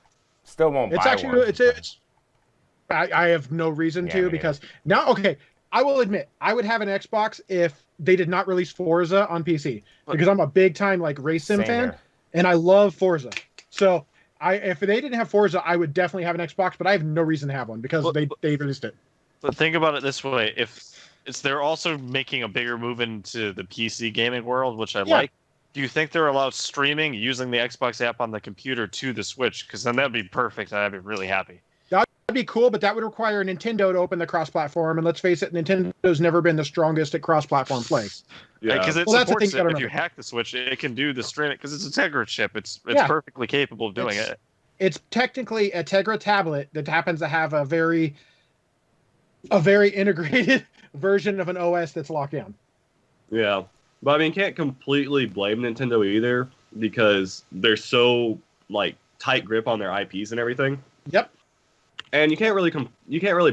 Still won't. It's buy actually one. it's. I have no reason to because now. Okay, I will admit I would have an Xbox if they did not release Forza on PC because I'm a big time like race sim fan and I love Forza. So if they didn't have Forza, I would definitely have an Xbox, but I have no reason to have one because they released it. But think about it this way: they're also making a bigger move into the PC gaming world, which I like. Do you think they're allowed streaming using the Xbox app on the computer to the Switch? Because then that'd be perfect. I'd be really happy. That'd be cool, but that would require Nintendo to open the cross-platform. And let's face it, Nintendo's never been the strongest at cross-platform play. Yeah, because it supports it. If you hack the Switch, it can do the streaming because it's a Tegra chip. It's perfectly capable of doing it. It's technically a Tegra tablet that happens to have a very integrated version of an OS that's locked down. Yeah, but I mean, can't completely blame Nintendo either because they're so like tight grip on their IPs and everything. Yep. And you can't really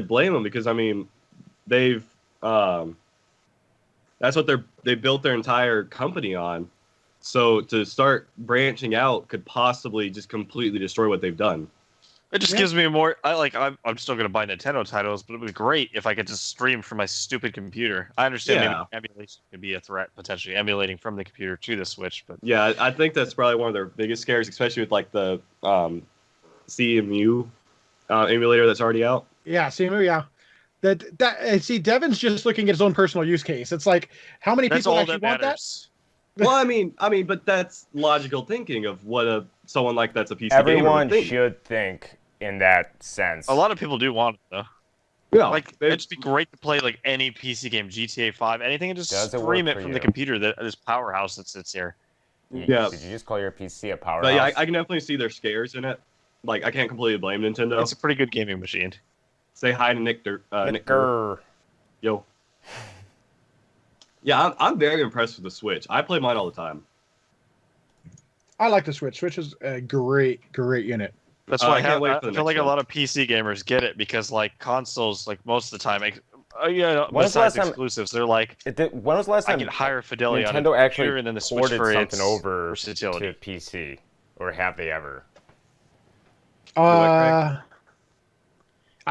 blame them because I mean, they've that's what they built their entire company on. So to start branching out could possibly just completely destroy what they've done. It just gives me more. I'm still gonna buy Nintendo titles, but it would be great if I could just stream from my stupid computer. I understand maybe emulation could be a threat potentially, emulating from the computer to the Switch. But yeah, I think that's probably one of their biggest scares, especially with like the CMU emulator that's already out. Yeah, CMU. Yeah, see, Devin's just looking at his own personal use case. It's like how many people actually want that? Well, I mean, but that's logical thinking of what someone like that's a PC Everyone gamer would should think in that sense. A lot of people do want it though. Yeah, like it'd just be great to play like any PC game, GTA 5, anything, and just stream it from the computer. This powerhouse that sits here. Yeah. Did you just call your PC a powerhouse? But yeah, I can definitely see their scares in it. Like I can't completely blame Nintendo. It's a pretty good gaming machine. Say hi to Nick. Nick. Yo. Yeah, I'm very impressed with the Switch. I play mine all the time. I like the Switch. Switch is a great unit. That's why I feel like a lot of PC gamers get it because like consoles, like most of the time, besides exclusives, they're like. When was the last time I get higher fidelity Nintendo on actually and then the Switch for something over versatility to PC, or have they ever? I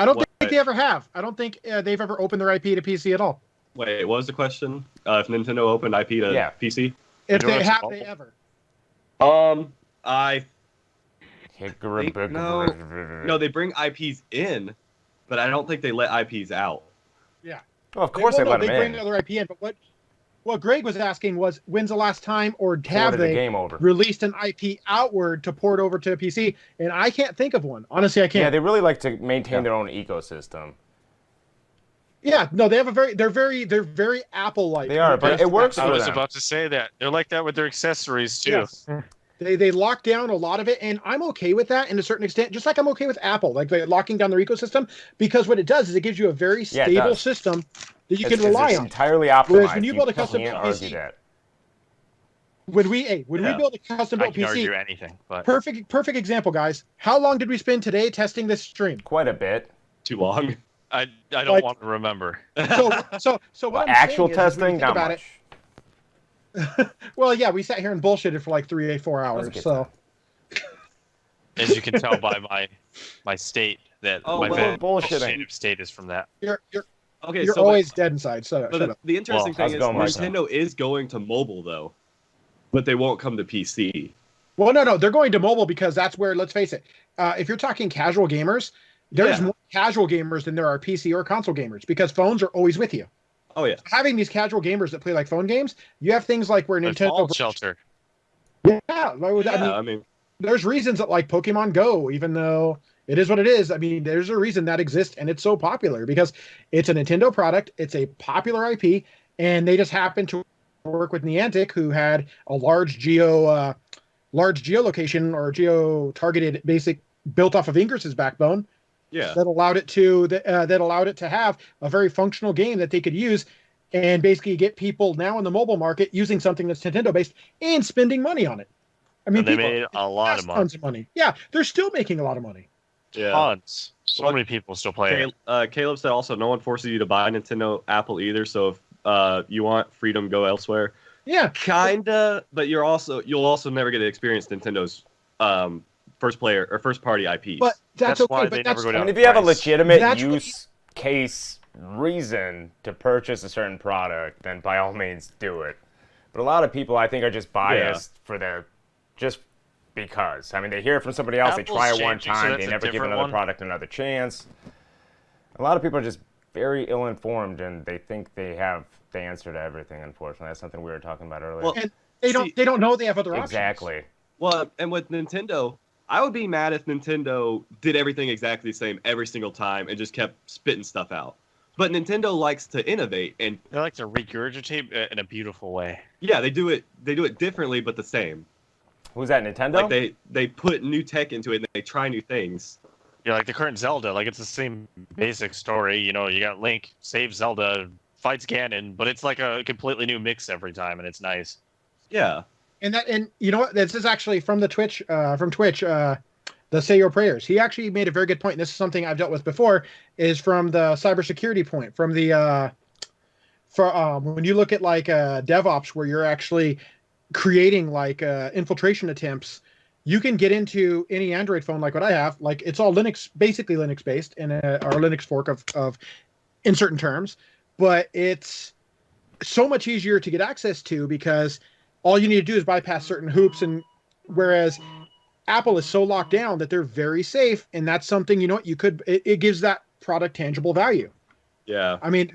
don't think they ever have. I don't think they've ever opened their IP to PC at all. Wait, what was the question? If Nintendo opened IP to PC? If they have, they ever. I think no, they bring IPs in, but I don't think they let IPs out. Yeah. Well, of course they let them in. They bring another IP in, but what Greg was asking was, when's the last time or have they released an IP outward to port over to a PC? And I can't think of one. Honestly, I can't. Yeah, they really like to maintain their own ecosystem. Yeah, no, they're very Apple-like. They are, but it works for them. I was about to say that. They're like that with their accessories, too. Yes. They lock down a lot of it, and I'm okay with that in a certain extent, just like I'm okay with Apple, like they're locking down their ecosystem, because what it does is it gives you a very stable system that you can rely on. Entirely optimized. Whereas when you build a custom can't argue that. When we build a custom built I can PC, argue anything, but perfect example, guys. How long did we spend today testing this stream? Quite a bit. Too long. I don't want to remember. So what I'm actual saying is, when testing, you think not about much. Well, yeah, we sat here and bullshitted for like 4 hours. So, as you can tell by my state, that my bullshitting state is from that. you're Okay, you're so always dead inside. So but the interesting thing is myself. Nintendo is going to mobile though, but they won't come to PC. Well, no, they're going to mobile because that's where. Let's face it. If you're talking casual gamers, there's more casual gamers than there are PC or console gamers because phones are always with you. Oh yeah. Having these casual gamers that play like phone games, you have things like where Nintendo Shelter. Yeah, I mean, there's reasons that like Pokemon Go, even though it is what it is. I mean, there's a reason that exists, and it's so popular because it's a Nintendo product. It's a popular IP, and they just happen to work with Niantic, who had a large geolocation or geo-targeted basic built off of Ingress's backbone. yeah. That allowed it to have a very functional game that they could use and basically get people now in the mobile market using something that's Nintendo based and spending money on it. I mean, they made a lot of money. Tons of money. Yeah, they're still making a lot of money. Yeah. Tons. So many people still play it. Caleb said also no one forces you to buy Nintendo Apple either. So if you want freedom, go elsewhere. Yeah, Kinda, but you'll also never get to experience Nintendo's first party IPs. but that's okay. why But they that's never go down. I mean, if you have a price. legitimate That's use case reason to purchase a certain product, then by all means do it. But a lot of people, I think, are just biased just because. I mean, they hear it from somebody else, they try it one time, they never give another product another chance. A lot of people are just very ill-informed, and they think they have the answer to everything. Unfortunately, that's something we were talking about earlier. Well, and they don't know they have other options. Exactly. Well, and with Nintendo, I would be mad if Nintendo did everything exactly the same every single time and just kept spitting stuff out. But Nintendo likes to innovate, and They like to regurgitate in a beautiful way. yeah, they do it differently but the same. Who's that, Nintendo? Like they put new tech into it and they try new things. Yeah, like the current Zelda, like it's the same basic story. You know, you got Link, saves Zelda, fights Ganon, but it's like a completely new mix every time, and it's nice. Yeah. And you know what? This is actually from the Twitch, the Say Your Prayers. He actually made a very good point. And this is something I've dealt with before. Is from the cybersecurity point, from the when you look at like DevOps, where you're actually creating like infiltration attempts. You can get into any Android phone like what I have. Like it's all Linux, basically Linux based, and our Linux fork of in certain terms. But it's so much easier to get access to because all you need to do is bypass certain hoops, and whereas Apple is so locked down that they're very safe, and that's something it gives that product tangible value. Yeah. I mean,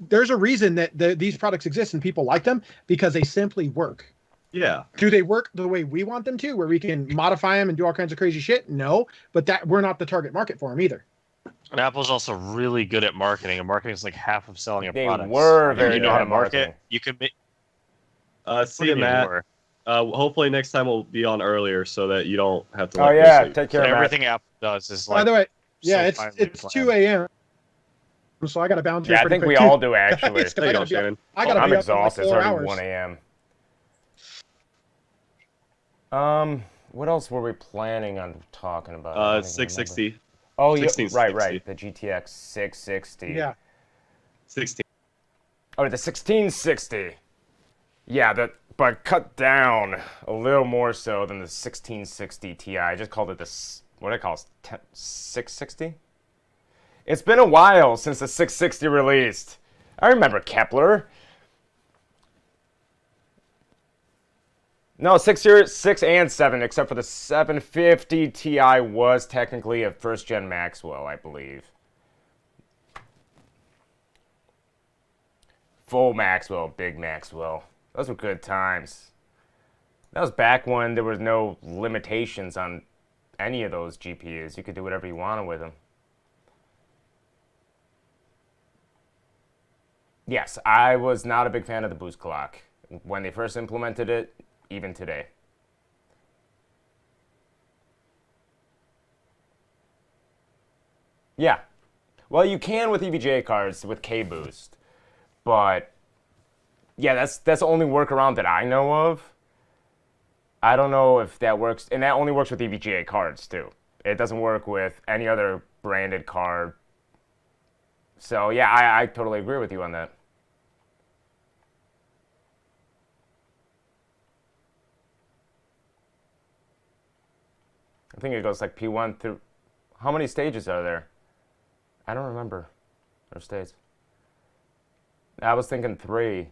there's a reason that these products exist and people like them because they simply work. Yeah. Do they work the way we want them to, where we can modify them and do all kinds of crazy shit? No, but we're not the target market for them either. And Apple's also really good at marketing, and marketing is like half of selling a product. They were If very you know good how at to market. marketing. You could make. See you, Matt. Hopefully next time we'll be on earlier so that you don't have to. Oh yeah, take care. So Matt. everything Apple does is like. By the way, yeah, so it's 2 a.m. So I got to bounce here. Yeah, I think we all do actually. There you go, Shannon. I'm exhausted. It's Like 4 already hours. 1 a.m. What else were we planning on talking about? I don't even 660. Oh, yeah, 1660. right. The GTX 660. Yeah. 16. Oh, the 1660. Yeah, but cut down a little more so than the 1660 Ti. I just called it what do I call it? 660? It's been a while since the 660 released. I remember Kepler. No, 6 and 7, except for the 750 Ti was technically a first-gen Maxwell, I believe. Full Maxwell, big Maxwell. Those were good times. That was back when there was no limitations on any of those GPUs. You could do whatever you wanted with them. Yes, I was not a big fan of the boost clock when they first implemented it, even today. Yeah. Well, you can with EVGA cards with K-Boost, but yeah, that's the only workaround that I know of. I don't know if that works, and that only works with EVGA cards too. It doesn't work with any other branded card. So yeah, I totally agree with you on that. I think it goes like P1 through... How many stages are there? I don't remember. Or states. I was thinking 3.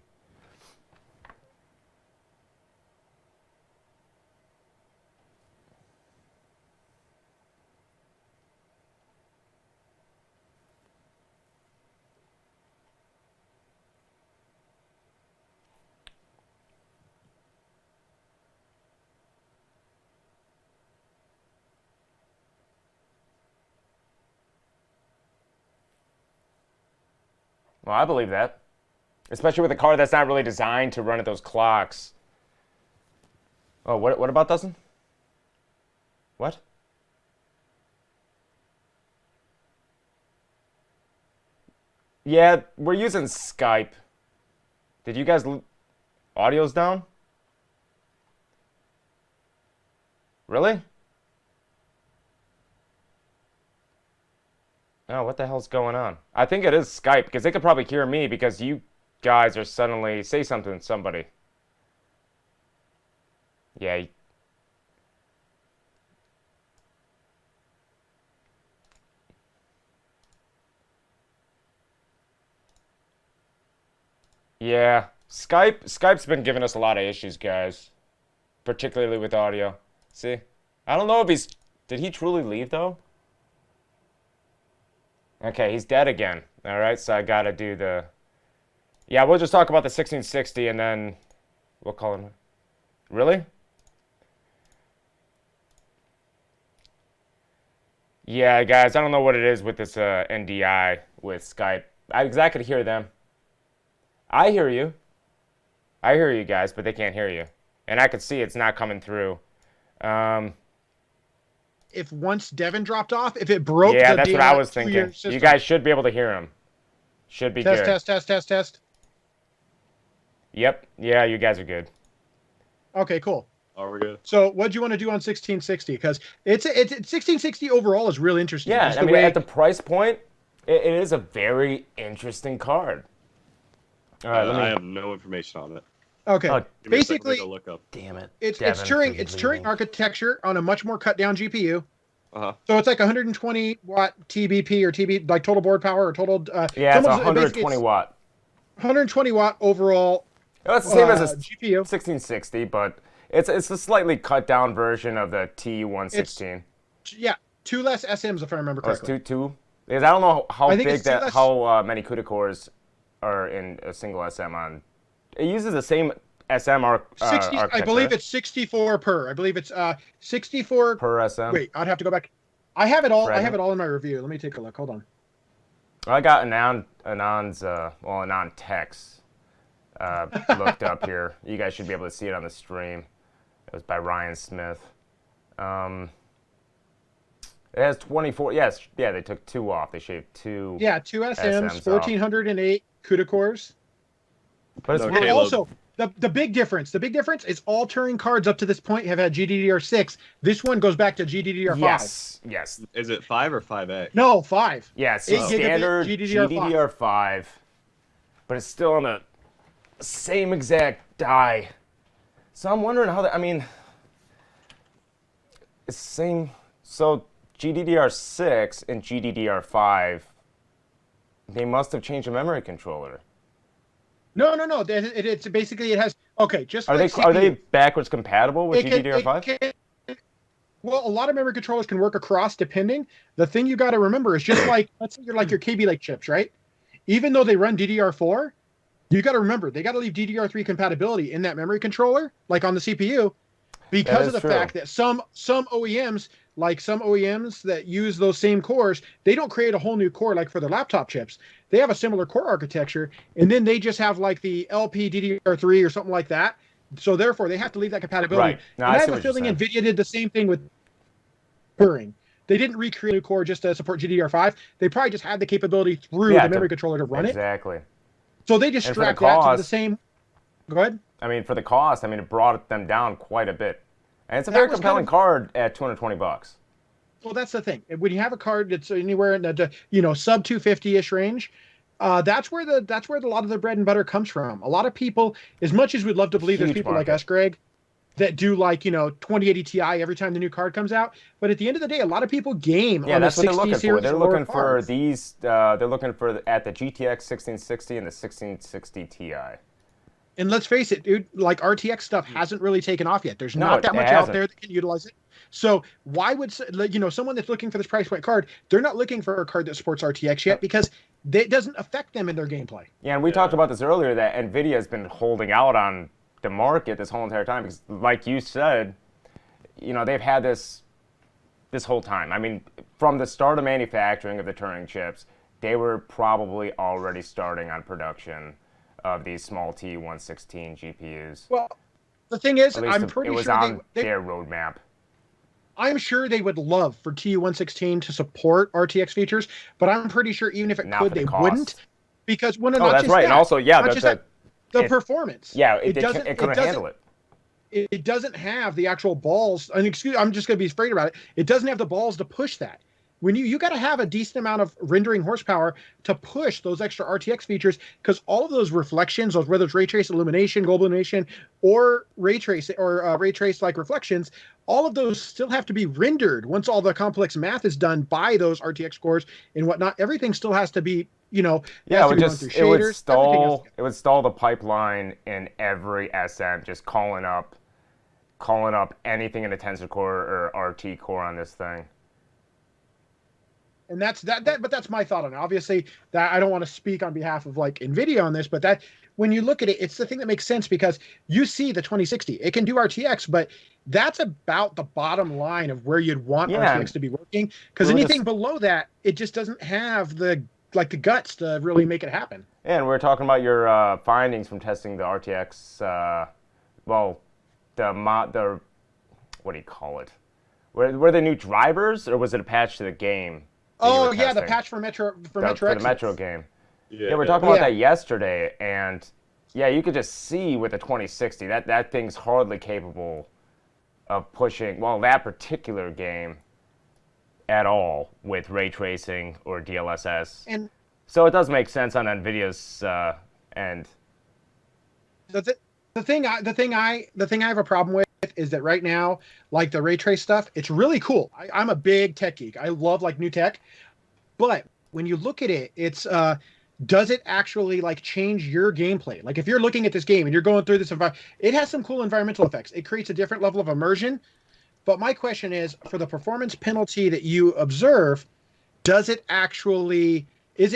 Well, I believe that. Especially with a car that's not really designed to run at those clocks. Oh, what about doesn't? What? Yeah, we're using Skype. Did you guys... Audio's down? Really? Oh, what the hell's going on? I think it is Skype, because they could probably hear me because you guys are suddenly... Say something to somebody. Yeah. Yeah. Skype's been giving us a lot of issues, guys. Particularly with audio. See? I don't know if he's... Did he truly leave, though? Okay, he's dead again. Alright, so I gotta do the... Yeah, we'll just talk about the 1660 and then we'll call him... Really? Yeah, guys, I don't know what it is with this NDI with Skype. I could hear them. I hear you. I hear you guys, but they can't hear you. And I could see it's not coming through. If once Devin dropped off, if it broke, yeah, that's what I was thinking. You guys should be able to hear him. Should be good. Test. Yep. Yeah, you guys are good. Okay, cool. Are we good? So, what do you want to do on 1660? Because it's 1660 overall is really interesting. Yeah, I mean, at the price point, it is a very interesting card. All right, I have no information on it. Okay, basically, look up. Damn it. It's Turing architecture on a much more cut down GPU. Uh-huh. So it's like 120 watt TBP or TB, like total board power or total. Yeah, it's 120 watt. 120 watt overall. Well, it's the same as a GPU 1660, but it's a slightly cut down version of the T116. Yeah, 2 less SMs if I remember correctly. Oh, it's two. Because I don't know how many CUDA cores are in a single SM on. It uses the same SM architecture. I believe it's 64 per. I believe it's 64 per SM. Wait, I'd have to go back. I have it all. I have it all in my review. Let me take a look. Hold on. I got Anon Tex looked up here. You guys should be able to see it on the stream. It was by Ryan Smith. It has 24. Yes, yeah, they took 2 off. They shaved 2. Yeah, 2 SMs 1408 CUDA cores. But it's also the big difference. The big difference is all Turing cards up to this point have had GDDR6. This one goes back to GDDR5. Yes. Is it 5 or 5A? No, 5. Yeah, so standard GDDR5. But it's still on the same exact die. So I'm wondering how that. I mean, it's the same. So GDDR6 and GDDR5, they must have changed the memory controller. No. It's basically it has just are like are they backwards compatible with GDDR5? Well, a lot of memory controllers can work across depending. The thing you got to remember is just like let's say you're like your KB Lake chips, right? Even though they run DDR4, you got to remember they got to leave DDR3 compatibility in that memory controller, like on the CPU, because of the fact that some OEMs, like some OEMs that use those same cores, they don't create a whole new core like for their laptop chips. They have a similar core architecture, and then they just have like the LP DDR3 or something like that. So therefore, they have to leave that compatibility. Right. No, and I have a feeling NVIDIA did the same thing with Turing. They didn't recreate a new core just to support GDDR5. They probably just had the capability through the memory controller to run exactly. So they just strapped that to the same. Go ahead. I mean, for the cost, I mean, it brought them down quite a bit. And it's a very compelling card at $220. Well, that's the thing. When you have a card that's anywhere in the sub 250-ish range, that's where a lot of the bread and butter comes from. A lot of people, as much as we'd love to believe there's people like us, Greg, that do 2080 Ti every time the new card comes out. But at the end of the day, a lot of people game on the 60 series. They're looking for these. They're looking for at the GTX 1660 and the 1660 Ti. And let's face it, dude, like RTX stuff hasn't really taken off yet. There's not that much out there that can utilize it. So why would someone that's looking for this price point card, they're not looking for a card that supports RTX yet because it doesn't affect them in their gameplay. Yeah, and we talked about this earlier that NVIDIA has been holding out on the market this whole entire time because, like you said, they've had this whole time. I mean, from the start of manufacturing of the Turing chips, they were probably already starting on production of these small T116 GPUs. Well, the thing is, I'm pretty sure it was on their roadmap. I'm sure they would love for TU116 to support RTX features, but I'm pretty sure even if it could, they wouldn't. Because that's right. And also, the performance. Yeah, it couldn't handle it. It doesn't have the actual balls. And I'm just going to be straight about it. It doesn't have the balls to push that. When you got to have a decent amount of rendering horsepower to push those extra RTX features, because all of those reflections, whether it's ray trace illumination, global illumination, or ray trace like reflections, all of those still have to be rendered once all the complex math is done by those RTX cores and whatnot. Everything still has to be, it would stall the pipeline in every SM, just calling up anything in a Tensor Core or RT core on this thing. And that's but that's my thought on it. Obviously, that I don't want to speak on behalf of NVIDIA on this, but that when you look at it, it's the thing that makes sense because you see the 2060, it can do RTX, but that's about the bottom line of where you'd want RTX to be working. Because anything below that, it just doesn't have the guts to really make it happen. Yeah, and we're talking about your findings from testing the RTX. What do you call it? Were they new drivers, or was it a patch to the game? Oh yeah, the patch for Metro for the Metro game. Yeah, we're talking about that yesterday, and you could just see with the 2060 that thing's hardly capable of pushing that particular game at all with ray tracing or DLSS. And so it does make sense on NVIDIA's end. The thing I have a problem with is that right now, the ray trace stuff, it's really cool. I'm a big tech geek. I love new tech, but when you look at it, it's does it actually change your gameplay? If you're looking at this game and you're going through this environment, it has some cool environmental effects. It creates a different level of immersion. But my question is, for the performance penalty that you observe, is it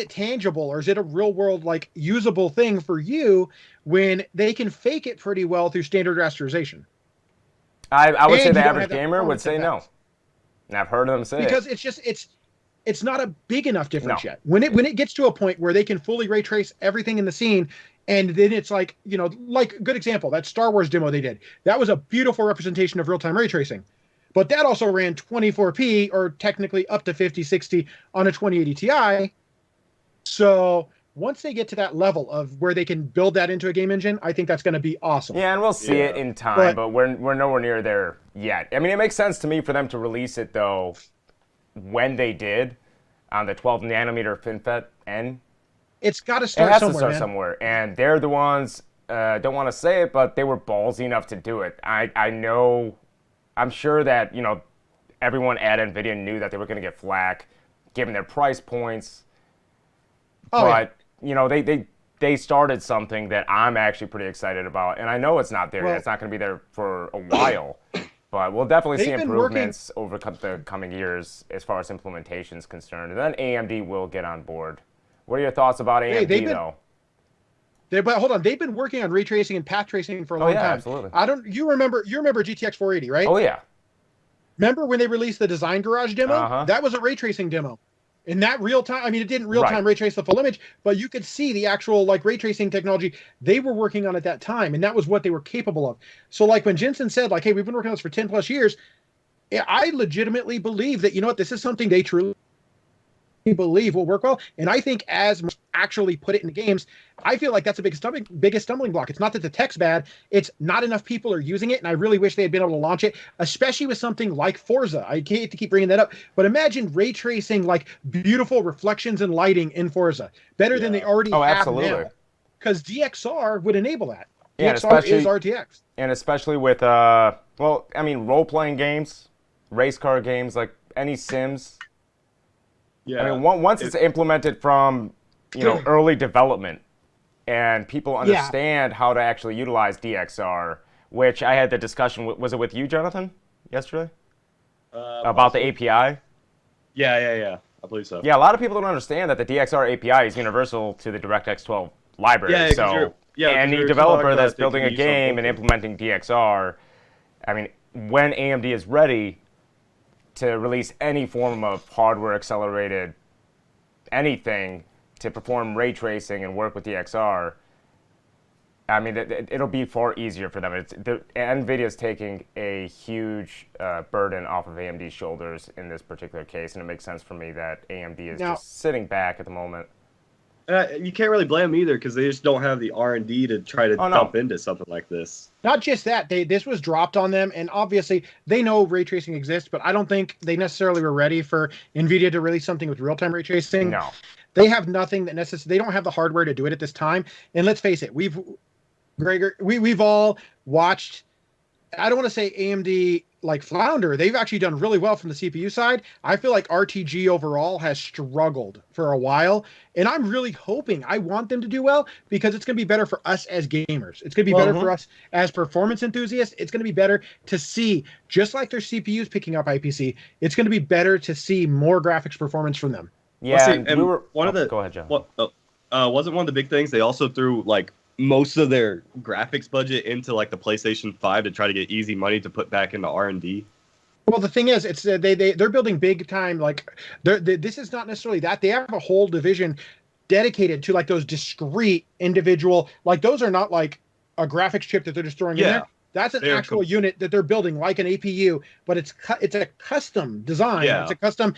tangible, or is it a real world usable thing for you when they can fake it pretty well through standard rasterization? I would say the average gamer would say no. And I've heard them say because it's not a big enough difference yet. When it gets to a point where they can fully ray trace everything in the scene, and then it's good example, that Star Wars demo they did. That was a beautiful representation of real-time ray tracing. But that also ran 24p, or technically up to 5060 on a 2080 Ti. So once they get to that level of where they can build that into a game engine, I think that's going to be awesome. Yeah, and we'll see it in time, but we're nowhere near there yet. I mean, it makes sense to me for them to release it, though, when they did on the 12 nanometer FinFET N. It's got to start somewhere. It has to start somewhere, and they're the ones. Don't want to say it, but they were ballsy enough to do it. I know. I'm sure that everyone at NVIDIA knew that they were going to get flack, given their price points. But they started something that I'm actually pretty excited about, and I know it's not there yet. It's not going to be there for a while, but we'll definitely see improvements over the coming years as far as implementation is concerned. And then AMD will get on board. What are your thoughts about AMD though? But hold on, they've been working on ray tracing and path tracing for a long time. Absolutely. You remember GTX 480, right? Oh yeah. Remember when they released the Design Garage demo? Uh-huh. That was a ray tracing demo. In that real time, it didn't real time ray trace the full image, but you could see the actual ray tracing technology they were working on at that time, and that was what they were capable of. So when Jensen said, hey, we've been working on this for 10 plus years, I legitimately believe that, you know what, this is something they truly believe will work well. And I think as actually put it in the games, I feel like that's the biggest stumbling block. It's not that the tech's bad, it's not enough people are using it. And I really wish they had been able to launch it, especially with something like Forza. I hate to keep bringing that up, but imagine ray tracing like beautiful reflections and lighting in Forza, better than they already have absolutely. now. Because DXR would enable that. Yeah, DXR is RTX. And especially with, role-playing games, race car games, like any Sims. Yeah. I mean, once it's implemented from, early development, and people understand how to actually utilize DXR, which I had the discussion, was it with you, Jonathan, yesterday? About the API? Yeah. I believe so. Yeah, a lot of people don't understand that the DXR API is universal to the DirectX 12 library. Any developer that's building a game and implementing DXR, I mean, when AMD is ready to release any form of hardware accelerated anything to perform ray tracing and work with DXR, I mean, it'll be far easier for them. NVIDIA's taking a huge burden off of AMD's shoulders in this particular case, and it makes sense for me that AMD is just sitting back at the moment. You can't really blame them either, because they just don't have the R&D to try to dump into something like this. Not just that, this was dropped on them, and obviously they know ray tracing exists, but I don't think they necessarily were ready for NVIDIA to release something with real-time ray tracing. No. They have nothing that they don't have the hardware to do it at this time. And let's face it, we've all watched, I don't want to say AMD like flounder. They've actually done really well from the CPU side. I feel like RTG overall has struggled for a while, and I'm really hoping, I want them to do well, because it's going to be better for us as gamers. It's going to be better for us as performance enthusiasts. It's going to be better to see, just like their CPUs picking up IPC, it's going to be better to see more graphics performance from them. Yeah, go ahead, John. Wasn't one of the big things, they also threw like most of their graphics budget into like the PlayStation 5 to try to get easy money to put back into R&D? Well, the thing is, it's they're building big time. Like this is not necessarily that. They have a whole division dedicated to like those discrete individual. Like those are not like a graphics chip that they're just throwing in there. That's an actual unit that they're building, like an APU, but it's a custom design. Yeah. It's a custom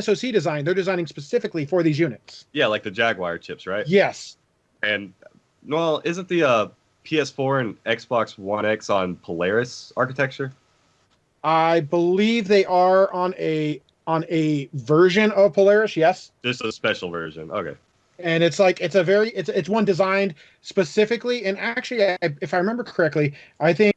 SoC design. They're designing specifically for these units. Yeah, like the Jaguar chips, right? Yes. And well, isn't the PS4 and Xbox One X on Polaris architecture? I believe they are on a version of Polaris. Yes. Just a special version. Okay. And it's like it's one designed specifically, and actually, if I remember correctly, I think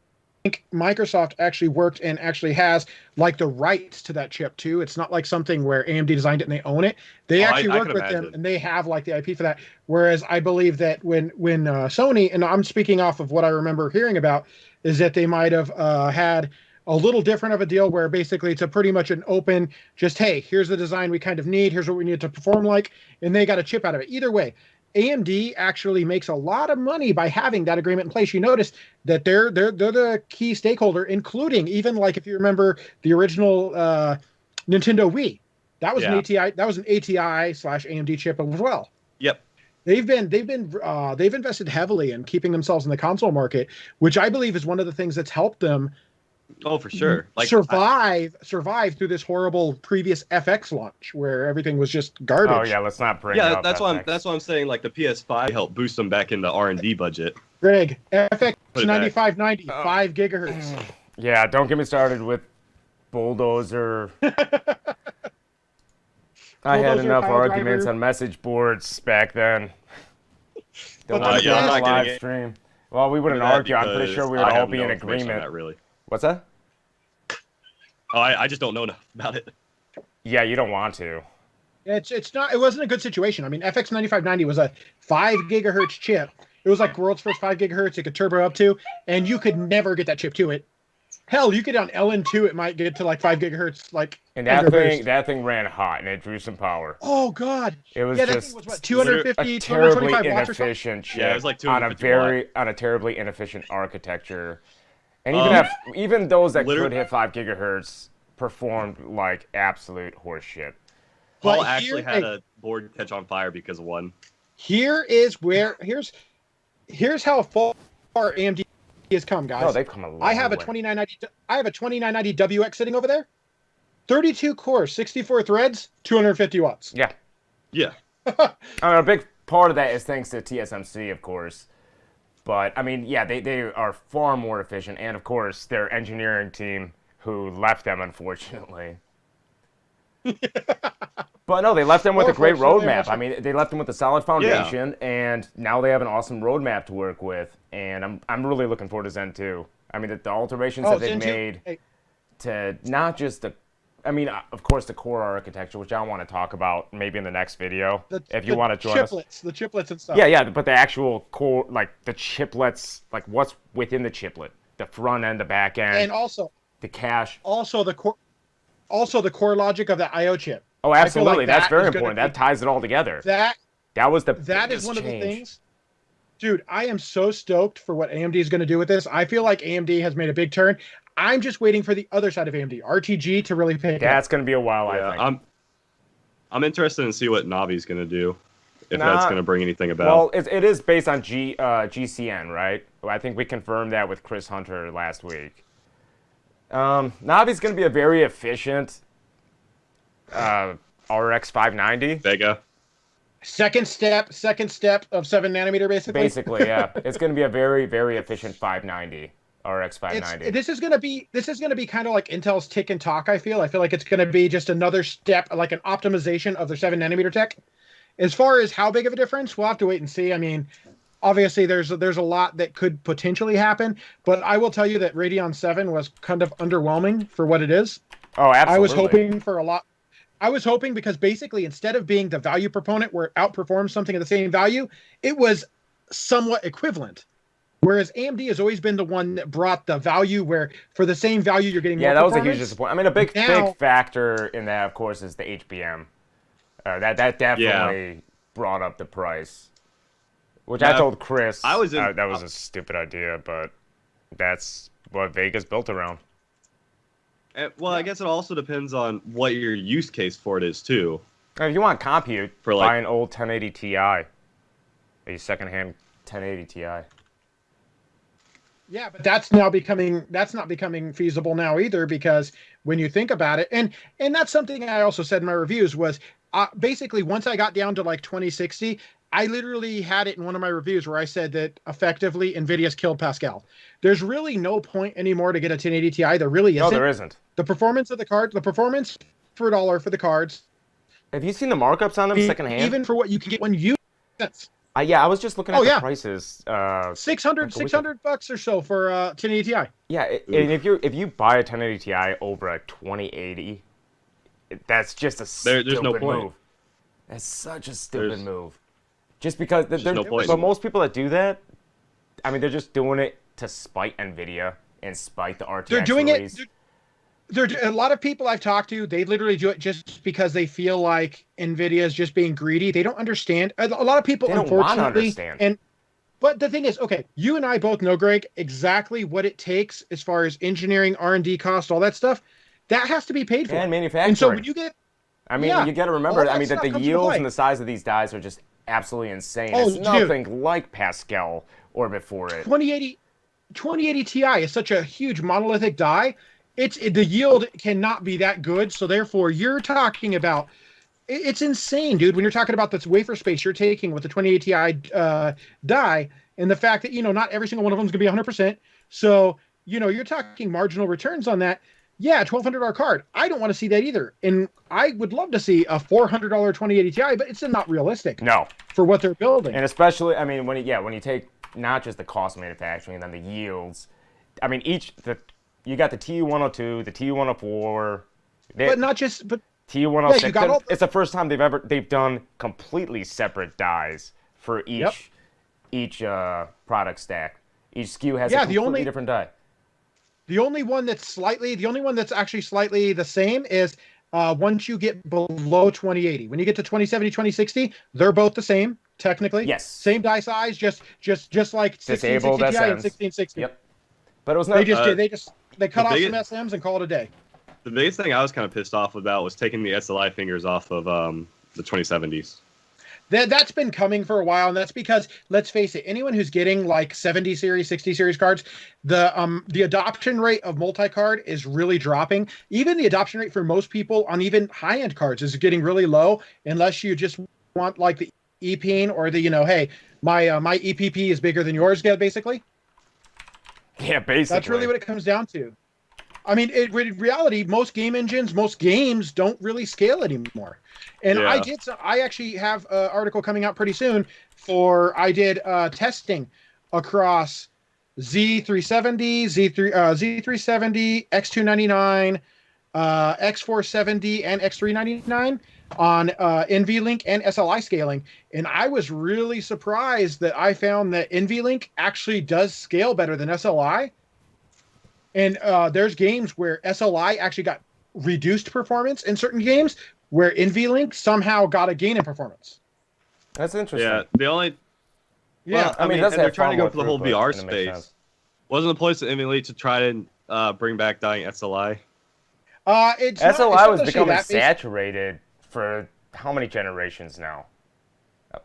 Microsoft actually worked and actually has like the rights to that chip too. It's not like something where AMD designed it and they own it. They actually worked with them, and they have like the IP for that. Whereas I believe that when Sony, and I'm speaking off of what I remember hearing about, is that they might have had a little different of a deal where basically it's a pretty much an open, just, hey, here's the design we kind of need, here's what we need to perform like, and they got a chip out of it. Either way, AMD actually makes a lot of money by having that agreement in place. You notice that they're the key stakeholder, including even like if you remember the original Nintendo Wii, that was an ATI/AMD chip as well. Yep. They've invested heavily in keeping themselves in the console market, which I believe is one of the things that's helped them. Oh, for sure. Like survive through this horrible previous FX launch where everything was just garbage. Oh yeah, let's not bring up that's FX. That's why I'm saying like the PS5 helped boost them back in the R&D budget. Greg, FX 9590, 5 gigahertz. Yeah, don't get me started with Bulldozer. I had enough arguments on message boards back then. I'm not live stream. Well, we wouldn't argue. I'm pretty sure we would all be in agreement. Really. What's that? Oh, I just don't know enough about it. Yeah, you don't want to. It's not. It wasn't a good situation. I mean, FX 9590 was a 5 gigahertz chip. It was like world's first 5 gigahertz. It could turbo up to, and you could never get that chip to it. Hell, you could on LN2, it might get to like 5 gigahertz. Like, and that thing ran hot, and it drew some power. Oh God! It was just thing was what, 250, a terribly 225 watts inefficient chip. Yeah, it was like on a terribly inefficient architecture. And even those that could hit 5 gigahertz performed like absolute horseshit. Paul actually had a board catch on fire because of one. Here's how far AMD has come, guys. No, they've come a long way. I have a 2990 WX sitting over there. 32 cores, 64 threads, 250 watts. Yeah. Yeah. I mean, a big part of that is thanks to TSMC, of course. But, I mean, yeah, they are far more efficient. And, of course, their engineering team, who left them, unfortunately. But, no, they left them with a great roadmap. I mean, they left them with a solid foundation, and now they have an awesome roadmap to work with. And I'm really looking forward to Zen 2. I mean, the alterations that they've made to not just the... I mean, of course, the core architecture, which I want to talk about maybe in the next video, if you want to join us. The chiplets and stuff. Yeah, but the actual core, like the chiplets, like what's within the chiplet, the front end, the back end, and also the cache. Also the core logic of the I/O chip. Oh, absolutely, that's very important. That ties it all together. That is one of the things. Dude, I am so stoked for what AMD is going to do with this. I feel like AMD has made a big turn. I'm just waiting for the other side of AMD, RTG, to really pick up. That's going to be a while, I think. I'm interested in see what Navi's going to do, if that's going to bring anything about. Well, it is based on GCN, right? I think we confirmed that with Chris Hunter last week. Navi's going to be a very efficient RX 590. Vega. Second step of 7 nanometer, basically. Basically, yeah. It's going to be a very, very efficient 590. RX 590. This is gonna be kind of like Intel's Tick and Talk. I feel like it's gonna be just another step, like an optimization of their 7 nanometer tech. As far as how big of a difference, we'll have to wait and see. I mean, obviously there's a lot that could potentially happen, but I will tell you that Radeon 7 was kind of underwhelming for what it is. Oh, absolutely. I was hoping for a lot. I was hoping because basically instead of being the value proponent where it outperforms something of the same value, it was somewhat equivalent. Whereas AMD has always been the one that brought the value where for the same value you're getting more that was performance. a huge disappointment. I mean, a big factor in that, of course, is the HBM. That definitely brought up the price. Which I told Chris that was a stupid idea, but that's what Vega's built around. Well, I guess it also depends on what your use case for it is, too. If you want compute, buy an old 1080 Ti. A secondhand 1080 Ti. Yeah, but that's not becoming feasible now either, because when you think about it, and that's something I also said in my reviews was basically once I got down to like 2060, I literally had it in one of my reviews where I said that effectively NVIDIA's killed Pascal. There's really no point anymore to get a 1080 Ti. There really isn't. No, there isn't. The performance of the card, the performance per dollar for the cards. Have you seen the markups on them secondhand? Even for what you can get when you. Yeah, I was just looking at the prices. $600 or so for 1080 Ti. Yeah, and if you buy a 1080 Ti over a 2080, that's just a stupid move. That's such a stupid move. Just because but most people that do that, I mean, they're just doing it to spite NVIDIA and spite the RTX They're doing release. A lot of people I've talked to, they literally do it just because they feel like NVIDIA is just being greedy. They don't understand. A lot of people, unfortunately, but the thing is, okay, you and I both know, Greg, exactly what it takes as far as engineering, R&D cost, all that stuff. That has to be paid for. And manufacturing. And so when you get, you got to remember, that the yields and the size of these dies are just absolutely insane. It's nothing like Pascal or before it. 2080 Ti is such a huge monolithic die. The yield cannot be that good, so therefore you're talking about it's insane, dude. When you're talking about this wafer space you're taking with the 2080 Ti die, and the fact that not every single one of them is going to be 100%. So you're talking marginal returns on that. Yeah, $1,200 card. I don't want to see that either, and I would love to see a $400 2080 Ti, but it's not realistic. No, for what they're building, and especially when you take not just the cost of manufacturing and then the yields. I mean, you got the TU-102, the TU-104, but TU-106. It's the first time they've done completely separate dies for each product stack. Each SKU has a completely different die. The only one that's actually slightly the same is once you get below 2080. When you get to 2070, 2060, they're both the same technically. Yes. Same die size, just like 1660 Ti and 1660. Yep. But it was not. They cut off some SMs and call it a day. The biggest thing I was kind of pissed off about was taking the SLI fingers off of the 2070s. That's been coming for a while, and that's because, let's face it, anyone who's getting like 70 series, 60 series cards, the adoption rate of multi-card is really dropping. Even the adoption rate for most people on even high-end cards is getting really low, unless you just want like the EPing or the, hey, my EPP is bigger than yours, basically. Yeah, basically. That's really what it comes down to. I mean, in reality, most game engines, most games don't really scale anymore. And yeah. I actually have an article coming out pretty soon I did testing across Z370, Z370, X299, X470, and X399 on NVLink and SLI scaling. And I was really surprised that I found that NVLink actually does scale better than SLI. And there's games where SLI actually got reduced performance in certain games where NVLink somehow got a gain in performance. That's interesting. Yeah, Well, I mean they're trying to go for the whole VR space. Wasn't the place of NVLink to try to bring back dying SLI? SLI was becoming saturated for how many generations now?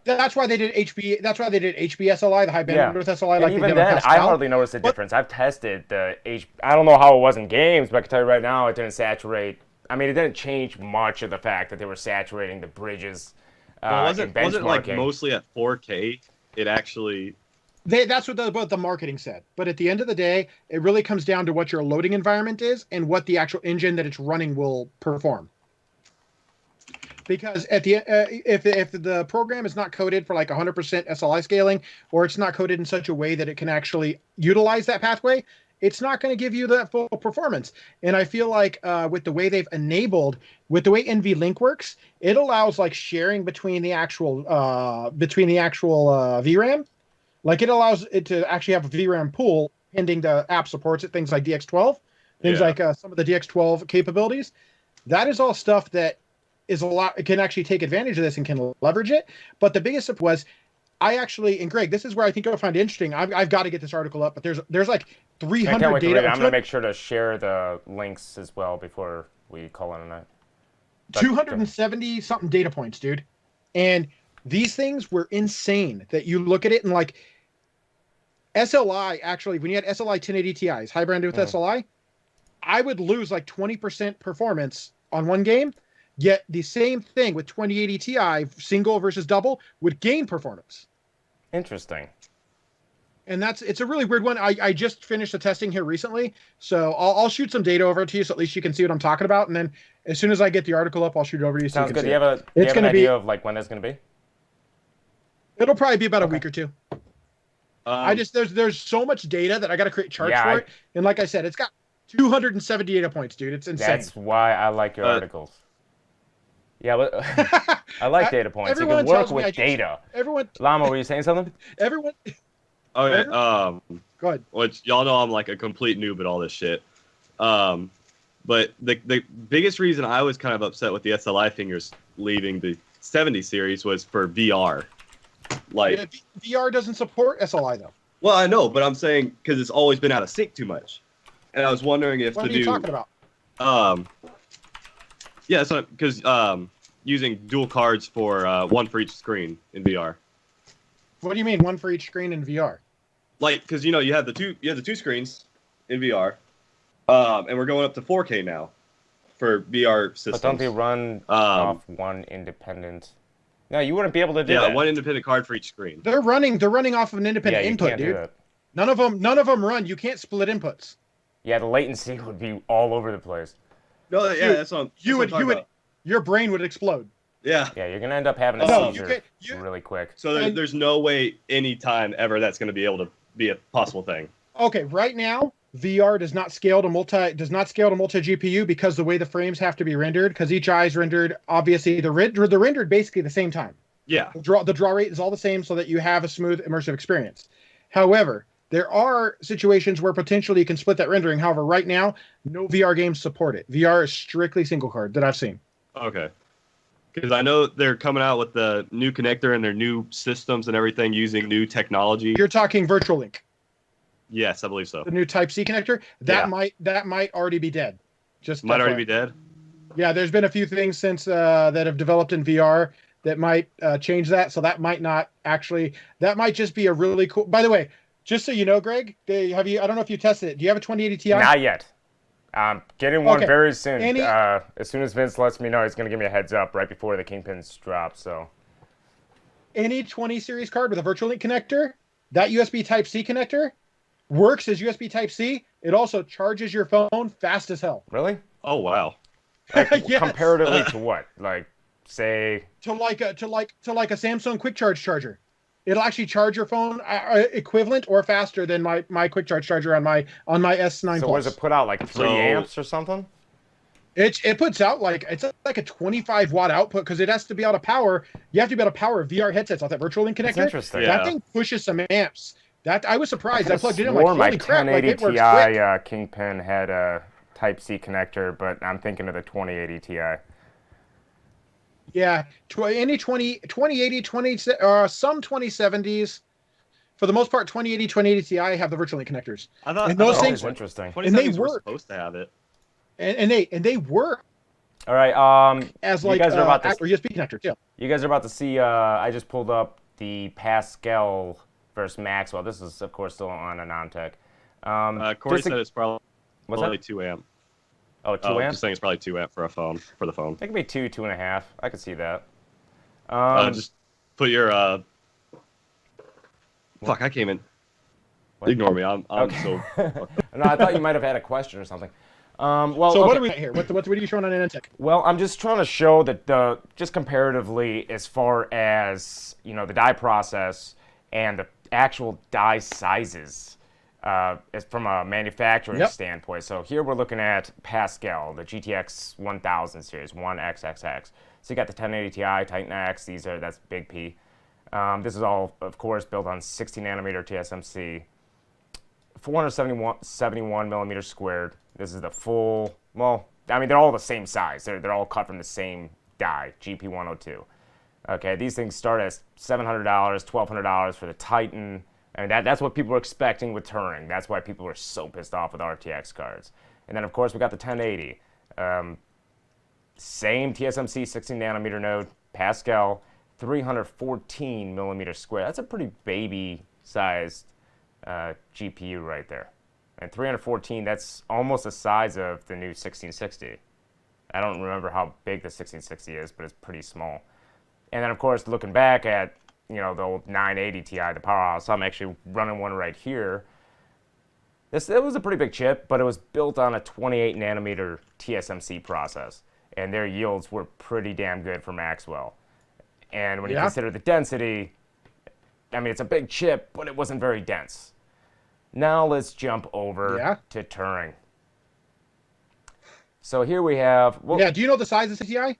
That's why they did HB. That's why they did HBSLI, the high bandwidth SLI. Like even then, I hardly noticed the difference. I've tested the I don't know how it was in games, but I can tell you right now, it didn't saturate. I mean, it didn't change much of the fact that they were saturating the bridges. Wasn't like mostly at 4K? It actually. That's what the marketing said. But at the end of the day, it really comes down to what your loading environment is and what the actual engine that it's running will perform. Because at the if the program is not coded for like 100% SLI scaling, or it's not coded in such a way that it can actually utilize that pathway, it's not going to give you that full performance. And I feel like with the way they've enabled, with the way NVLink works, it allows like sharing between the actual VRAM. Like it allows it to actually have a VRAM pool pending the app supports it. Things like DX12, things like some of the DX12 capabilities. That is all stuff that is a lot. It can actually take advantage of this and can leverage it. But the biggest step was, and Greg, this is where I think you'll find it interesting. I've got to get this article up, but there's like 300 data. I'm going to make sure to share the links as well before we call it a night. 270 something data points, dude. And these things were insane that you look at it and like SLI, actually, when you had SLI 1080 Ti's, high bandwidth SLI, I would lose like 20% performance on one game. Yet the same thing with 2080 Ti, single versus double, would gain performance. Interesting. And it's a really weird one. I just finished the testing here recently, so I'll shoot some data over to you so at least you can see what I'm talking about. And then as soon as I get the article up, I'll shoot it over to you. Sounds good. Do you have an idea of like when that's going to be? It'll probably be about a week or two. There's so much data that I got to create charts for it. And like I said, it's got 270 data points, dude. It's insane. That's why I like your articles. Yeah, but I like data points. You can work with data. Llama, were you saying something? Okay. Go ahead. Which y'all know I'm like a complete noob at all this shit. But the biggest reason I was kind of upset with the SLI fingers leaving the 70 series was for VR. Like VR doesn't support SLI though. Well, I know, but I'm saying because it's always been out of sync too much, and I was wondering if what are you talking about? Yeah, so because using dual cards for one for each screen in VR. What do you mean one for each screen in VR? Like, because you have the two screens in VR, and we're going up to 4K now for VR systems. But don't they run off one independent? No, you wouldn't be able to do that. Yeah, one independent card for each screen. They're running off of an independent input, dude. None of them run. You can't split inputs. Yeah, the latency would be all over the place. No, yeah, that's what your brain would explode. Yeah. Yeah, you're gonna end up having a seizure really quick. So there's no way any time ever that's gonna be able to be a possible thing. Okay, right now VR does not scale to multi GPU because the way the frames have to be rendered, because each eye is rendered. Obviously, they're rendered basically the same time. Yeah. The draw rate is all the same, so that you have a smooth immersive experience. However, there are situations where potentially you can split that rendering. However, right now, no VR games support it. VR is strictly single card that I've seen. Okay. Because I know they're coming out with the new connector and their new systems and everything using new technology. You're talking Virtual Link. Yes, I believe so. The new Type-C connector. That might already be dead. Might already be dead? Yeah, there's been a few things since that have developed in VR that might change that. So that might not actually. That might just be a really cool. By the way, just so you know, Greg, I don't know if you tested it. Do you have a 2080 Ti? Not yet. Getting one very soon. Any, as soon as Vince lets me know, he's going to give me a heads up right before the Kingpins drop. So, any 20 series card with a virtual link connector, that USB Type-C connector works as USB Type-C. It also charges your phone fast as hell. Really? Oh wow. Yes. Comparatively to what? Like, say to like a Samsung quick charge charger. It'll actually charge your phone equivalent or faster than my quick charge charger on my S9 So Plus. what does it put out, like 3 amps or something? It puts out like a 25 watt output because it has to be able to power. You have to be able to power VR headsets off that virtual link connector. That's interesting. That thing pushes some amps. That I was surprised. I plugged it in like, holy my crap! 1080 Like, it works quick. Ti Kingpin had a Type-C connector, but I'm thinking of the 2080 Ti. Yeah, any 2080, some 2070s. For the most part, 2080, 2080 Ti have the virtual link connectors. I thought those things were interesting. And they were work. supposed to have it. And they work. All right. As like you guys are about to, or USB connectors. Yeah. You guys are about to see. I just pulled up the Pascal versus Maxwell. This is, of course, still on Anantech. Corey said it's probably 2 amp. Oh, 2 amp? Just saying it's probably 2 amp for the phone. It could be 2.5. I could see that. Just put your Fuck, I came in. What? Ignore me. I'm okay. so. No, I thought you might have had a question or something. Well, so okay. what are we here? What are you showing on Anantech? Well, I'm just trying to show that just comparatively, as far as the die process and the actual die sizes, is from a manufacturing standpoint. So here we're looking at Pascal, the GTX 1000 series, 1XXX. So you got the 1080 Ti, Titan X. That's big P. This is all, of course, built on 60 nanometer TSMC, 471 millimeters squared. This is the full. Well, I mean, they're all the same size. They're all cut from the same die, GP102. Okay, these things start at $700, $1,200 for the Titan. I mean, that's what people were expecting with Turing. That's why people were so pissed off with RTX cards. And then, of course, we got the 1080. Same TSMC 16 nanometer node, Pascal, 314 millimeters square. That's a pretty baby-sized GPU right there. And 314, that's almost the size of the new 1660. I don't remember how big the 1660 is, but it's pretty small. And then, of course, looking back at the old 980 Ti, the powerhouse, I'm actually running one right here. It was a pretty big chip, but it was built on a 28 nanometer TSMC process, and their yields were pretty damn good for Maxwell. And when you consider the density, I mean, it's a big chip, but it wasn't very dense. Now let's jump over to Turing. So here we have... Well, do you know the size of the Ti?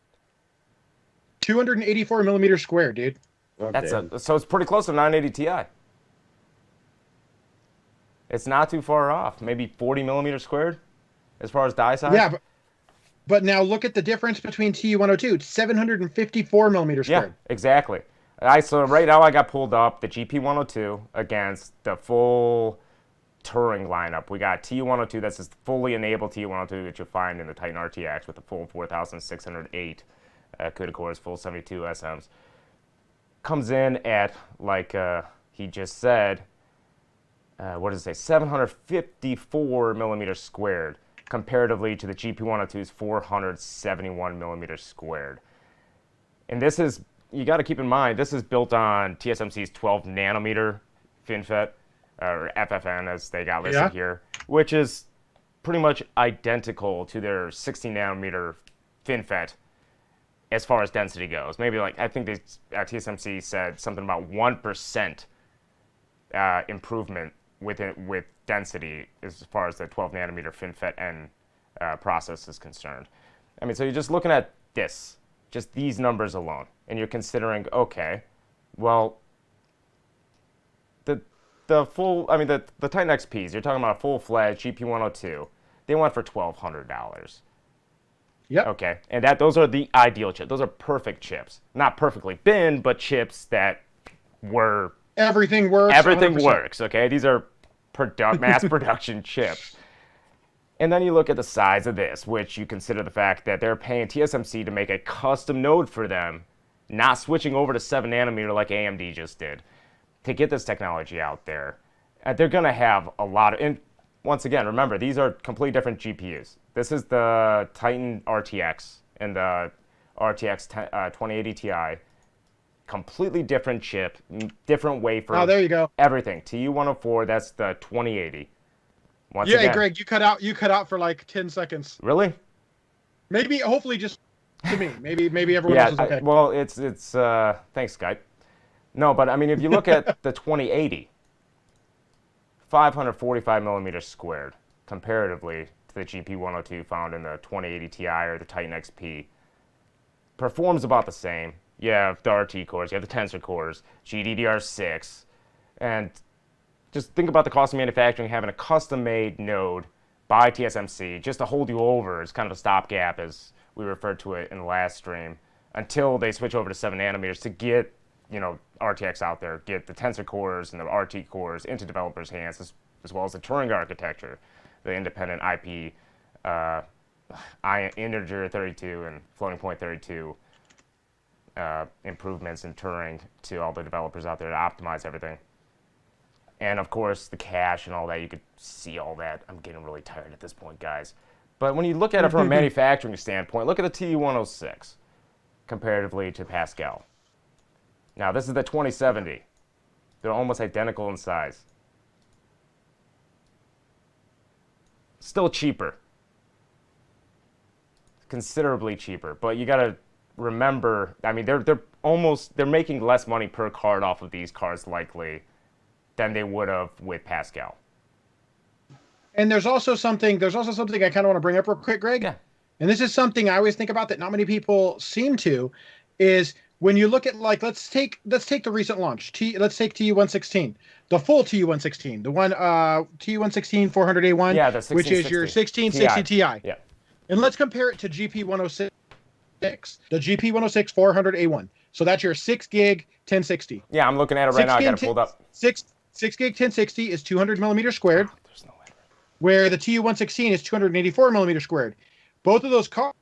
284 millimeters square, dude. So it's pretty close to 980 Ti. It's not too far off. Maybe 40 millimeters squared as far as die size. Yeah, but now look at the difference between TU102. It's 754 millimeters squared. Yeah, exactly. So right now I got pulled up the GP102 against the full Turing lineup. We got TU102, that's this fully enabled TU102 that you'll find in the Titan RTX with the full 4608 CUDA cores, full 72 SMs. Comes in at, like he just said, what does it say? 754 millimeters squared, comparatively to the GP102's 471 millimeters squared. And this is, you got to keep in mind, this is built on TSMC's 12 nanometer FinFET, or FFN as they got listed here, which is pretty much identical to their 16 nanometer FinFET as far as density goes. Maybe I think TSMC said something about 1% improvement with density as far as the 12 nanometer FinFET N process is concerned. I mean, so you're just looking at this, just these numbers alone, and you're considering, okay, well, the full, I mean, the Titan XPs, you're talking about a full-fledged GP102, they went for $1,200. Yep. Okay, and those are the ideal chips. Those are perfect chips. Not perfectly bin, but chips that were... Everything works. Everything 100%. works, okay? These are mass production chips. And then you look at the size of this, which you consider the fact that they're paying TSMC to make a custom node for them not switching over to 7 nanometer like AMD just did to get this technology out there. They're going to have a lot of, and once again, remember, these are completely different GPUs. This is the Titan RTX and the RTX 2080 Ti. Completely different chip, different wafer. Oh, there you go. Everything. TU104, that's the 2080. Once yeah, again, Greg, you cut out for like 10 seconds. Really? Maybe, hopefully, just to me. Maybe everyone else is okay. Well, it's thanks, Skype. No, but I mean, if you look at the 2080, 545 millimeters squared, comparatively to the GP102 found in the 2080 Ti or the Titan XP, performs about the same. You have the RT cores, you have the Tensor cores, GDDR6, and just think about the cost of manufacturing, having a custom-made node by TSMC just to hold you over as kind of a stopgap, as we referred to it in the last stream, until they switch over to 7 nanometers to get, RTX out there, get the Tensor cores and the RT cores into developers' hands, as well as the Turing architecture, the independent IP, integer 32 and floating point 32 improvements in Turing to all the developers out there to optimize everything. And of course, the cache and all that, you could see all that. I'm getting really tired at this point, guys. But when you look at it from a manufacturing standpoint, look at the TU106 comparatively to Pascal. Now, this is the 2070. They're almost identical in size. Still cheaper. Considerably cheaper. But you got to remember, I mean, they're making less money per card off of these cards likely than they would have with Pascal. And there's also something I kind of want to bring up real quick, Greg. Yeah. And this is something I always think about that not many people seem to, is when you look at, like, let's take the recent launch. Let's take TU116, the full TU116, the one TU116 400A1, yeah, the 1660. which is your 1660 Ti. Yeah. And let's compare it to GP106, the GP106 400A1. So that's your 6 gig 1060. Yeah, I'm looking at it right now. I got it pulled up. 6 gig 1060 is 200 millimeters squared. Oh, there's no way. Where the TU116 is 284 millimeters squared. Both of those cards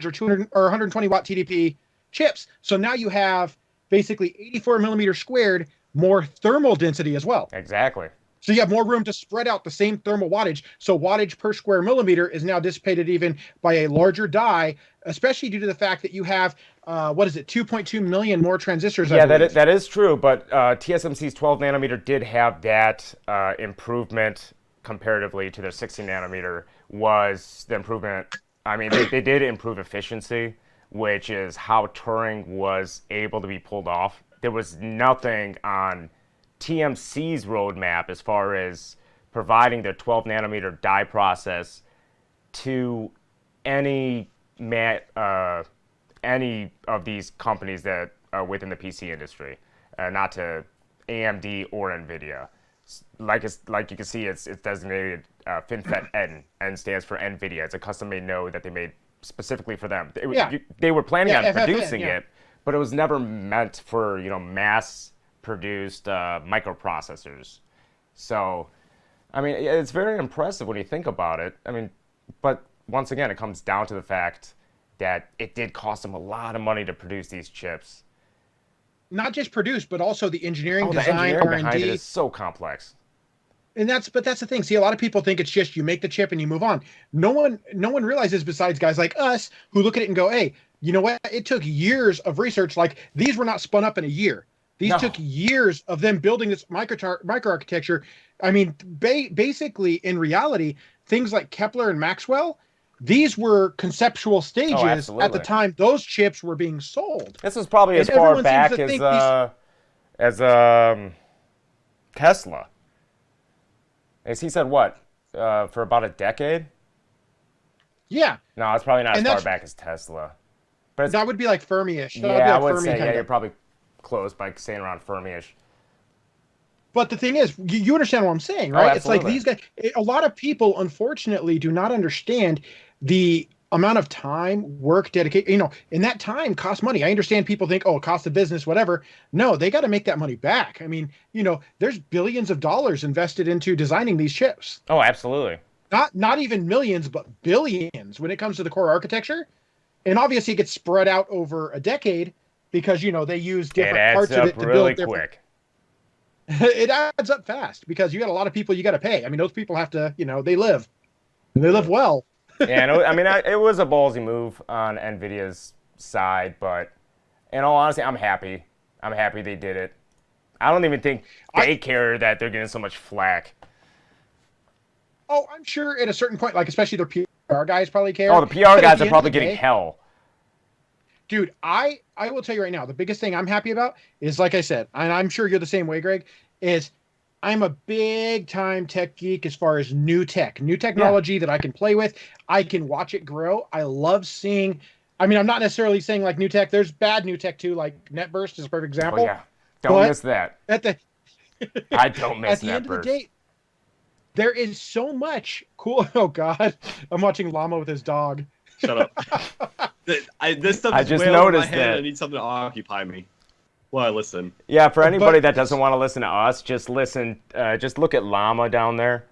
are 200 or 120 watt TDP chips. So now you have basically 84 millimeters squared, more thermal density as well. Exactly. So you have more room to spread out the same thermal wattage. So wattage per square millimeter is now dissipated even by a larger die, especially due to the fact that you have, 2.2 million more transistors. Yeah, that is true. But TSMC's 12 nanometer did have that improvement comparatively to their 16 nanometer. Was the improvement? I mean, they did improve efficiency, which is how Turing was able to be pulled off. There was nothing on TMC's roadmap as far as providing their 12 nanometer die process to any of these companies that are within the PC industry, not to AMD or NVIDIA. Like you can see, it's designated FinFET N. N stands for NVIDIA. It's a custom-made node that they made specifically for them. They were planning on producing it, but it was never meant for mass-produced microprocessors. So, I mean, it's very impressive when you think about it. I mean, but once again, it comes down to the fact that it did cost them a lot of money to produce these chips. Not just produce, but also the engineering, design, the engineering behind R&D. it is so complex. And that's the thing. See, a lot of people think it's just you make the chip and you move on. No one realizes, besides guys like us who look at it and go, hey, you know what? It took years of research. Like, these were not spun up in a year. These took years of them building this microarchitecture. I mean, basically, in reality, things like Kepler and Maxwell, these were conceptual stages at the time those chips were being sold. This is probably as far back as Tesla. As he said, what, for about a decade? Yeah. No, it's probably not as far back as Tesla. But that would be like Fermi-ish. I would say, you're probably close by saying around Fermi-ish. But the thing is, you understand what I'm saying, right? It's like these guys, a lot of people, unfortunately, do not understand the amount of time, work, dedication, and that time costs money. I understand people think, oh, cost of business, whatever. No, they got to make that money back. I mean, there's billions of dollars invested into designing these chips. Oh, absolutely. Not even millions, but billions when it comes to the core architecture. and obviously it gets spread out over a decade because they use different parts of it to build quick. It adds up fast because you got a lot of people you got to pay. I mean, those people have to, they live well. Yeah, I mean, it was a ballsy move on NVIDIA's side, but in all honesty, I'm happy. I'm happy they did it. I don't even think they care that they're getting so much flack. Oh, I'm sure at a certain point, like especially their PR guys probably care. Oh, the PR guys are probably getting hell. Dude, I will tell you right now, the biggest thing I'm happy about is, like I said, and I'm sure you're the same way, Greg, is I'm a big time tech geek as far as new technology that I can play with. I can watch it grow. I love seeing, I mean, I'm not necessarily saying like new tech. There's bad new tech too, like NetBurst is a perfect example. Oh, yeah. Don't miss that. I don't miss at the end of the day, there is so much cool. Oh God, I'm watching Llama with his dog. Shut up. This stuff is just way noticed over my head. that. I need something to occupy me. Well, I listen. Yeah, for anybody that doesn't want to listen to us, just listen. Just look at Llama down there.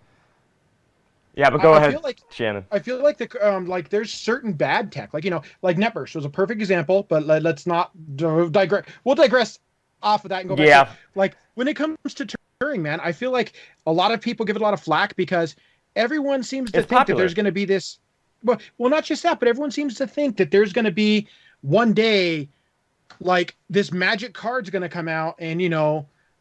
Yeah, but go ahead, Shannon. I feel like like there's certain bad tech, like like NetBurst was a perfect example, but let's not digress. We'll digress off of that and go back. Yeah. Like when it comes to Turing, man, I feel like a lot of people give it a lot of flack because everyone seems to think that there's going to be this. Well, not just that, but everyone seems to think that there's going to be one day, like this magic card's going to come out, and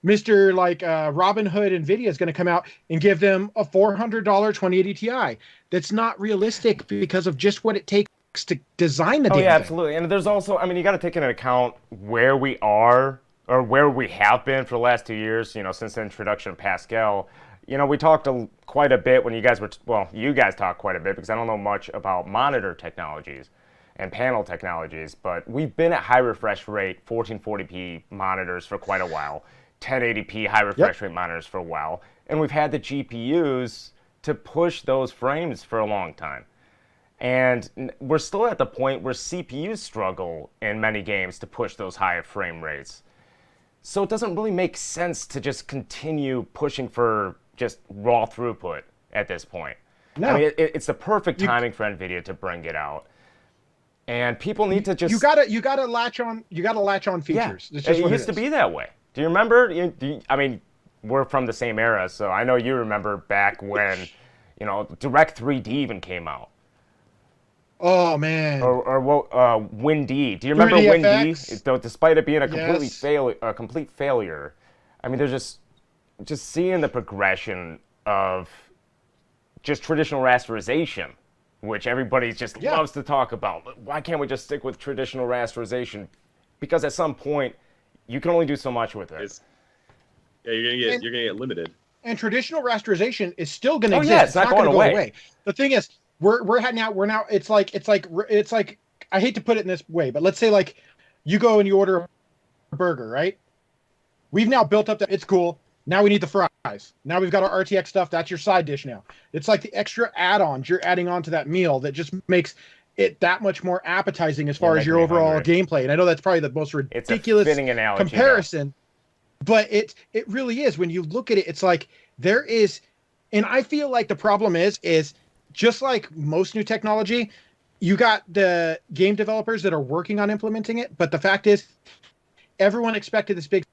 Mr. like Robin Hood NVIDIA is going to come out and give them a $400 2080 Ti. That's not realistic because of just what it takes to design the damn thing. Absolutely. And there's also, I mean, you got to take into account where we are or where we have been for the last 2 years, since the introduction of Pascal. We talked quite a bit when you guys talked quite a bit because I don't know much about monitor technologies and panel technologies, but we've been at high refresh rate 1440p monitors for quite a while, 1080p high refresh rate monitors for a while, and we've had the GPUs to push those frames for a long time. And we're still at the point where CPUs struggle in many games to push those high frame rates. So it doesn't really make sense to just continue pushing for just raw throughput at this point. No. I mean, it's the perfect timing for NVIDIA to bring it out. And people need to just... You gotta latch on features. Yeah, it used to be that way. Do you remember? I mean, we're from the same era, so I know you remember back when, Direct 3D even came out. Oh man. Or WinD. Do you remember WinD? Though, despite it being a complete failure, I mean, there's just seeing the progression of just traditional rasterization, which everybody just loves to talk about. Why can't we just stick with traditional rasterization? Because at some point, you can only do so much with it. You're gonna get limited. And traditional rasterization is still gonna exist. Yeah, it's not going gonna away. Go away. The thing is, we're now it's like I hate to put it in this way, but let's say like you go and you order a burger, right? We've now built up that it's cool. Now we need the fries. Now we've got our RTX stuff. That's your side dish now. It's like the extra add-ons you're adding on to that meal that just makes it that much more appetizing as far as your overall gameplay. And I know that's probably the most ridiculous comparison, but it really is. When you look at it, it's like there is, and I feel like the problem is just like most new technology, you got the game developers that are working on implementing it, but the fact is everyone expected this big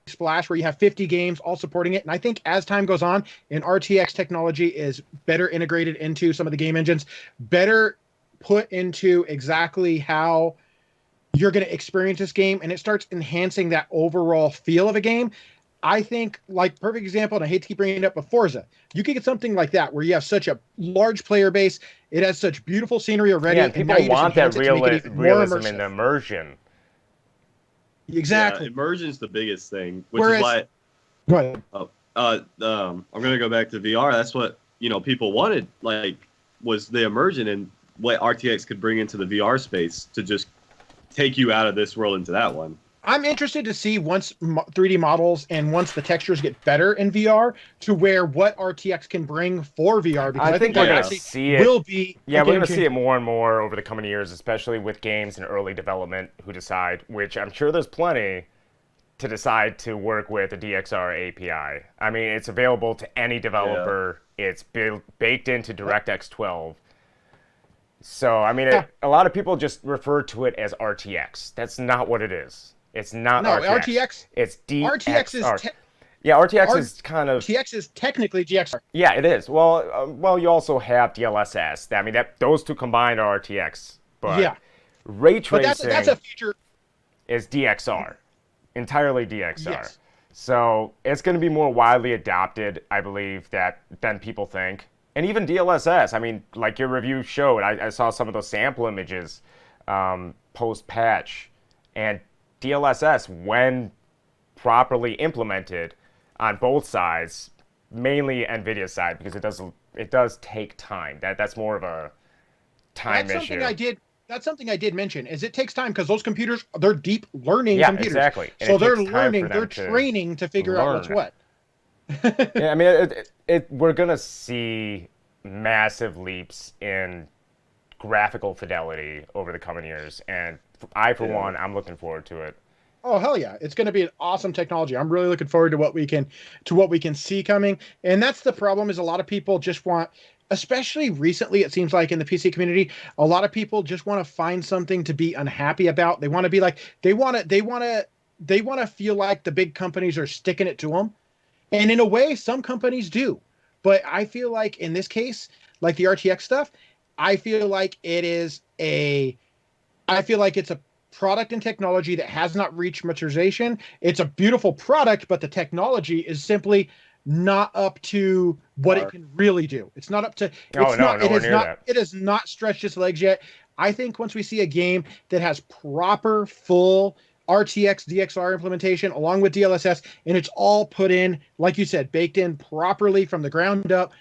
splash where you have 50 games all supporting it. And I think as time goes on and RTX technology is better integrated into some of the game engines, better put into exactly how you're going to experience this game, and it starts enhancing that overall feel of a game. I think, like, perfect example, and I hate to keep bringing it up, but Forza, you could get something like that where you have such a large player base, it has such beautiful scenery already. Yeah, and people want that realism and immersion. Exactly. Yeah, immersion's the biggest thing, which is why. Go ahead. I'm gonna go back to VR. That's what people wanted, like, was the immersion and what RTX could bring into the VR space to just take you out of this world into that one. I'm interested to see once 3D models and once the textures get better in VR to where what RTX can bring for VR. Because I think we're going to see it. We're going to see it more and more over the coming years, especially with games in early development who decide, which I'm sure there's plenty, to decide to work with a DXR API. I mean, it's available to any developer. Yeah. It's baked into DirectX 12. So, I mean, a lot of people just refer to it as RTX. That's not what it is. It's not RTX. It's DXR. RTX is RTX is kind of... RTX is technically GXR. Yeah, it is. Well, you also have DLSS. I mean, those two combined are RTX. But ray tracing that's a feature... is DXR. Entirely DXR. Yes. So it's going to be more widely adopted, I believe, than people think. And even DLSS, I mean, like your review showed, I saw some of those sample images post-patch. And DLSS, when properly implemented on both sides, mainly NVIDIA's side, because it does take time. That's more of a time issue. That's something I did mention, is it takes time because those computers, they're deep learning computers. Yeah, exactly. So they're learning, they're training to figure out what's what. Yeah, I mean, we're going to see massive leaps in graphical fidelity over the coming years. And for one, I'm looking forward to it. Oh, hell yeah. It's going to be an awesome technology. I'm really looking forward to what we can see coming. And that's the problem, is a lot of people just want, especially recently, it seems like in the PC community, a lot of people just want to find something to be unhappy about. They want to be like, they want to feel like the big companies are sticking it to them. And in a way, some companies do. But I feel like in this case, like the RTX stuff, I feel like it's a product and technology that has not reached maturization. It's a beautiful product, but the technology is simply not up to what it can really do. It's not up to. It has not stretched its legs yet. I think once we see a game that has proper full RTX DXR implementation along with DLSS, and it's all put in, like you said, baked in properly from the ground up,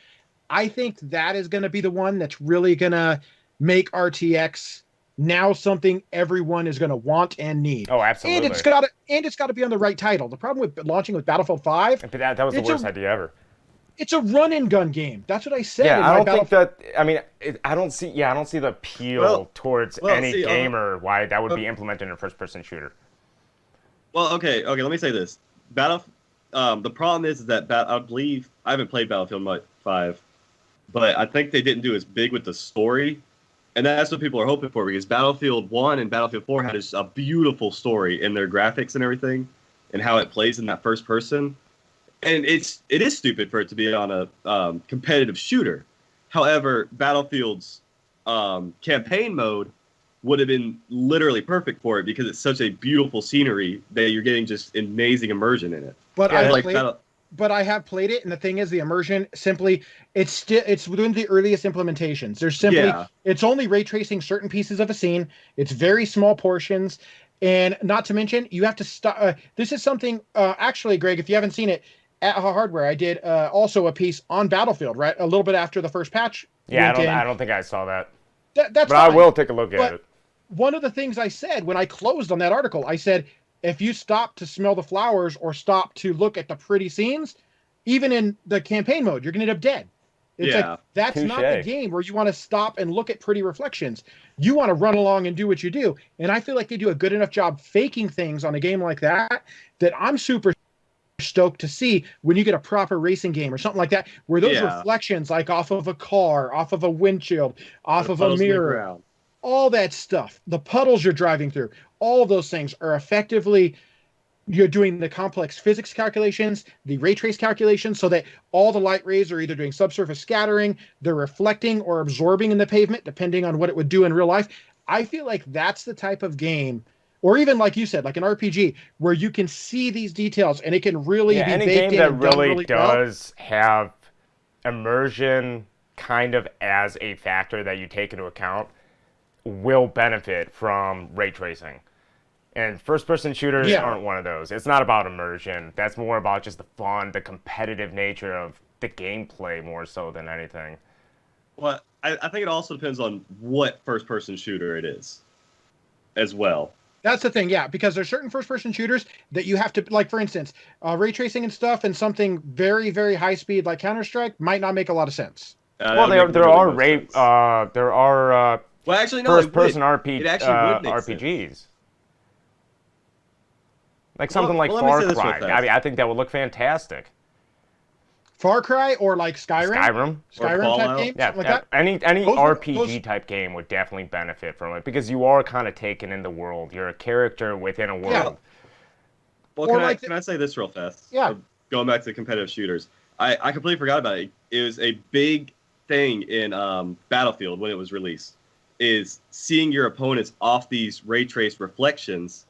I think that is going to be the one that's really going to make RTX now something everyone is going to want and need. Oh, absolutely. And it's got to be on the right title. The problem with launching with Battlefield 5, that was the worst idea ever. It's a run and gun game. That's what I said. Yeah, I don't think that. I mean, I don't see the appeal towards any gamer why that would be implemented in a first-person shooter. Well, okay. Let me say this. The problem is that I believe I haven't played Battlefield 5, but I think they didn't do as big with the story. And that's what people are hoping for, because Battlefield 1 and Battlefield 4 had a beautiful story in their graphics and everything and how it plays in that first person. And it is stupid for it to be on a competitive shooter. However, Battlefield's campaign mode would have been literally perfect for it, because it's such a beautiful scenery that you're getting just amazing immersion in it. But I have played it, and the thing is, the immersion simply, it's within the earliest implementations. It's only ray tracing certain pieces of a scene. It's very small portions, and not to mention, you have to stop. This is something, actually, Greg, if you haven't seen it, at Hardware, I did also a piece on Battlefield, right, a little bit after the first patch. Yeah, I don't think I saw that. But I will take a look at it. One of the things I said when I closed on that article, I said, if you stop to smell the flowers or stop to look at the pretty scenes, even in the campaign mode, you're going to end up dead. It's like, that's not the game where you want to stop and look at pretty reflections. You want to run along and do what you do. And I feel like they do a good enough job faking things on a game like that I'm super stoked to see when you get a proper racing game or something like that, where those reflections, like off of a car, off of a windshield, off of a mirror, all that stuff, the puddles you're driving through, all of those things are effectively, you're doing the complex physics calculations, the ray trace calculations, so that all the light rays are either doing subsurface scattering, they're reflecting or absorbing in the pavement, depending on what it would do in real life. I feel like that's the type of game, or even like you said, like an RPG, where you can see these details and it can really be any baked game in that really does have immersion kind of as a factor that you take into account will benefit from ray tracing. And first-person shooters aren't one of those. It's not about immersion. That's more about just the fun, the competitive nature of the gameplay more so than anything. Well, I think it also depends on what first-person shooter it is as well. That's the thing, because there's certain first-person shooters that you have to, like, for instance, ray tracing and stuff, and something very, very high-speed like Counter-Strike might not make a lot of sense. There are well, actually, no, first-person RPGs. Like something like Far Cry. I mean, I think that would look fantastic. Far Cry or like Skyrim type game, yeah, like that. Any RPG type game would definitely benefit from it because you are kind of taken in the world. You're a character within a world. Yeah. Well, can I say this real fast? Yeah. Going back to competitive shooters, I completely forgot about it. It was a big thing in Battlefield when it was released, is seeing your opponents off these ray trace reflections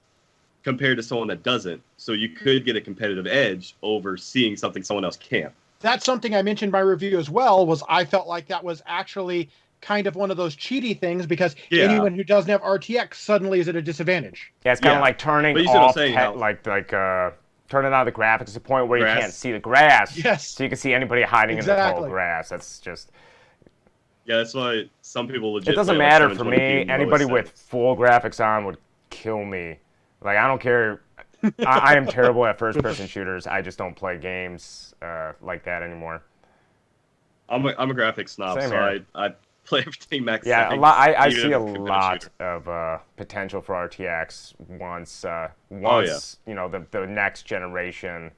compared to someone that doesn't. So you could get a competitive edge over seeing something someone else can't. That's something I mentioned in my review as well, was I felt like that was actually kind of one of those cheaty things because anyone who doesn't have RTX suddenly is at a disadvantage. Yeah, it's kind of like turning off, turning on the graphics to the point where you can't see the grass. Yes. So you can see anybody hiding in the tall grass. That's just... Yeah, that's why some people legit... It doesn't matter for me. Anybody with full graphics on would kill me. Like, I don't care... I am terrible at first-person shooters. I just don't play games like that anymore. I'm a graphics snob, so I play everything max. Yeah, I see a lot of potential for RTX once you know the next generation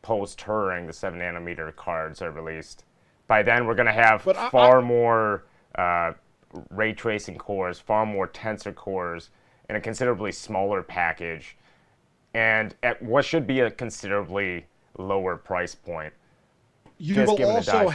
post-Turing, the 7nm cards are released. By then, we're gonna have far more ray tracing cores, far more tensor cores, and a considerably smaller package. And at what should be a considerably lower price point. You'll also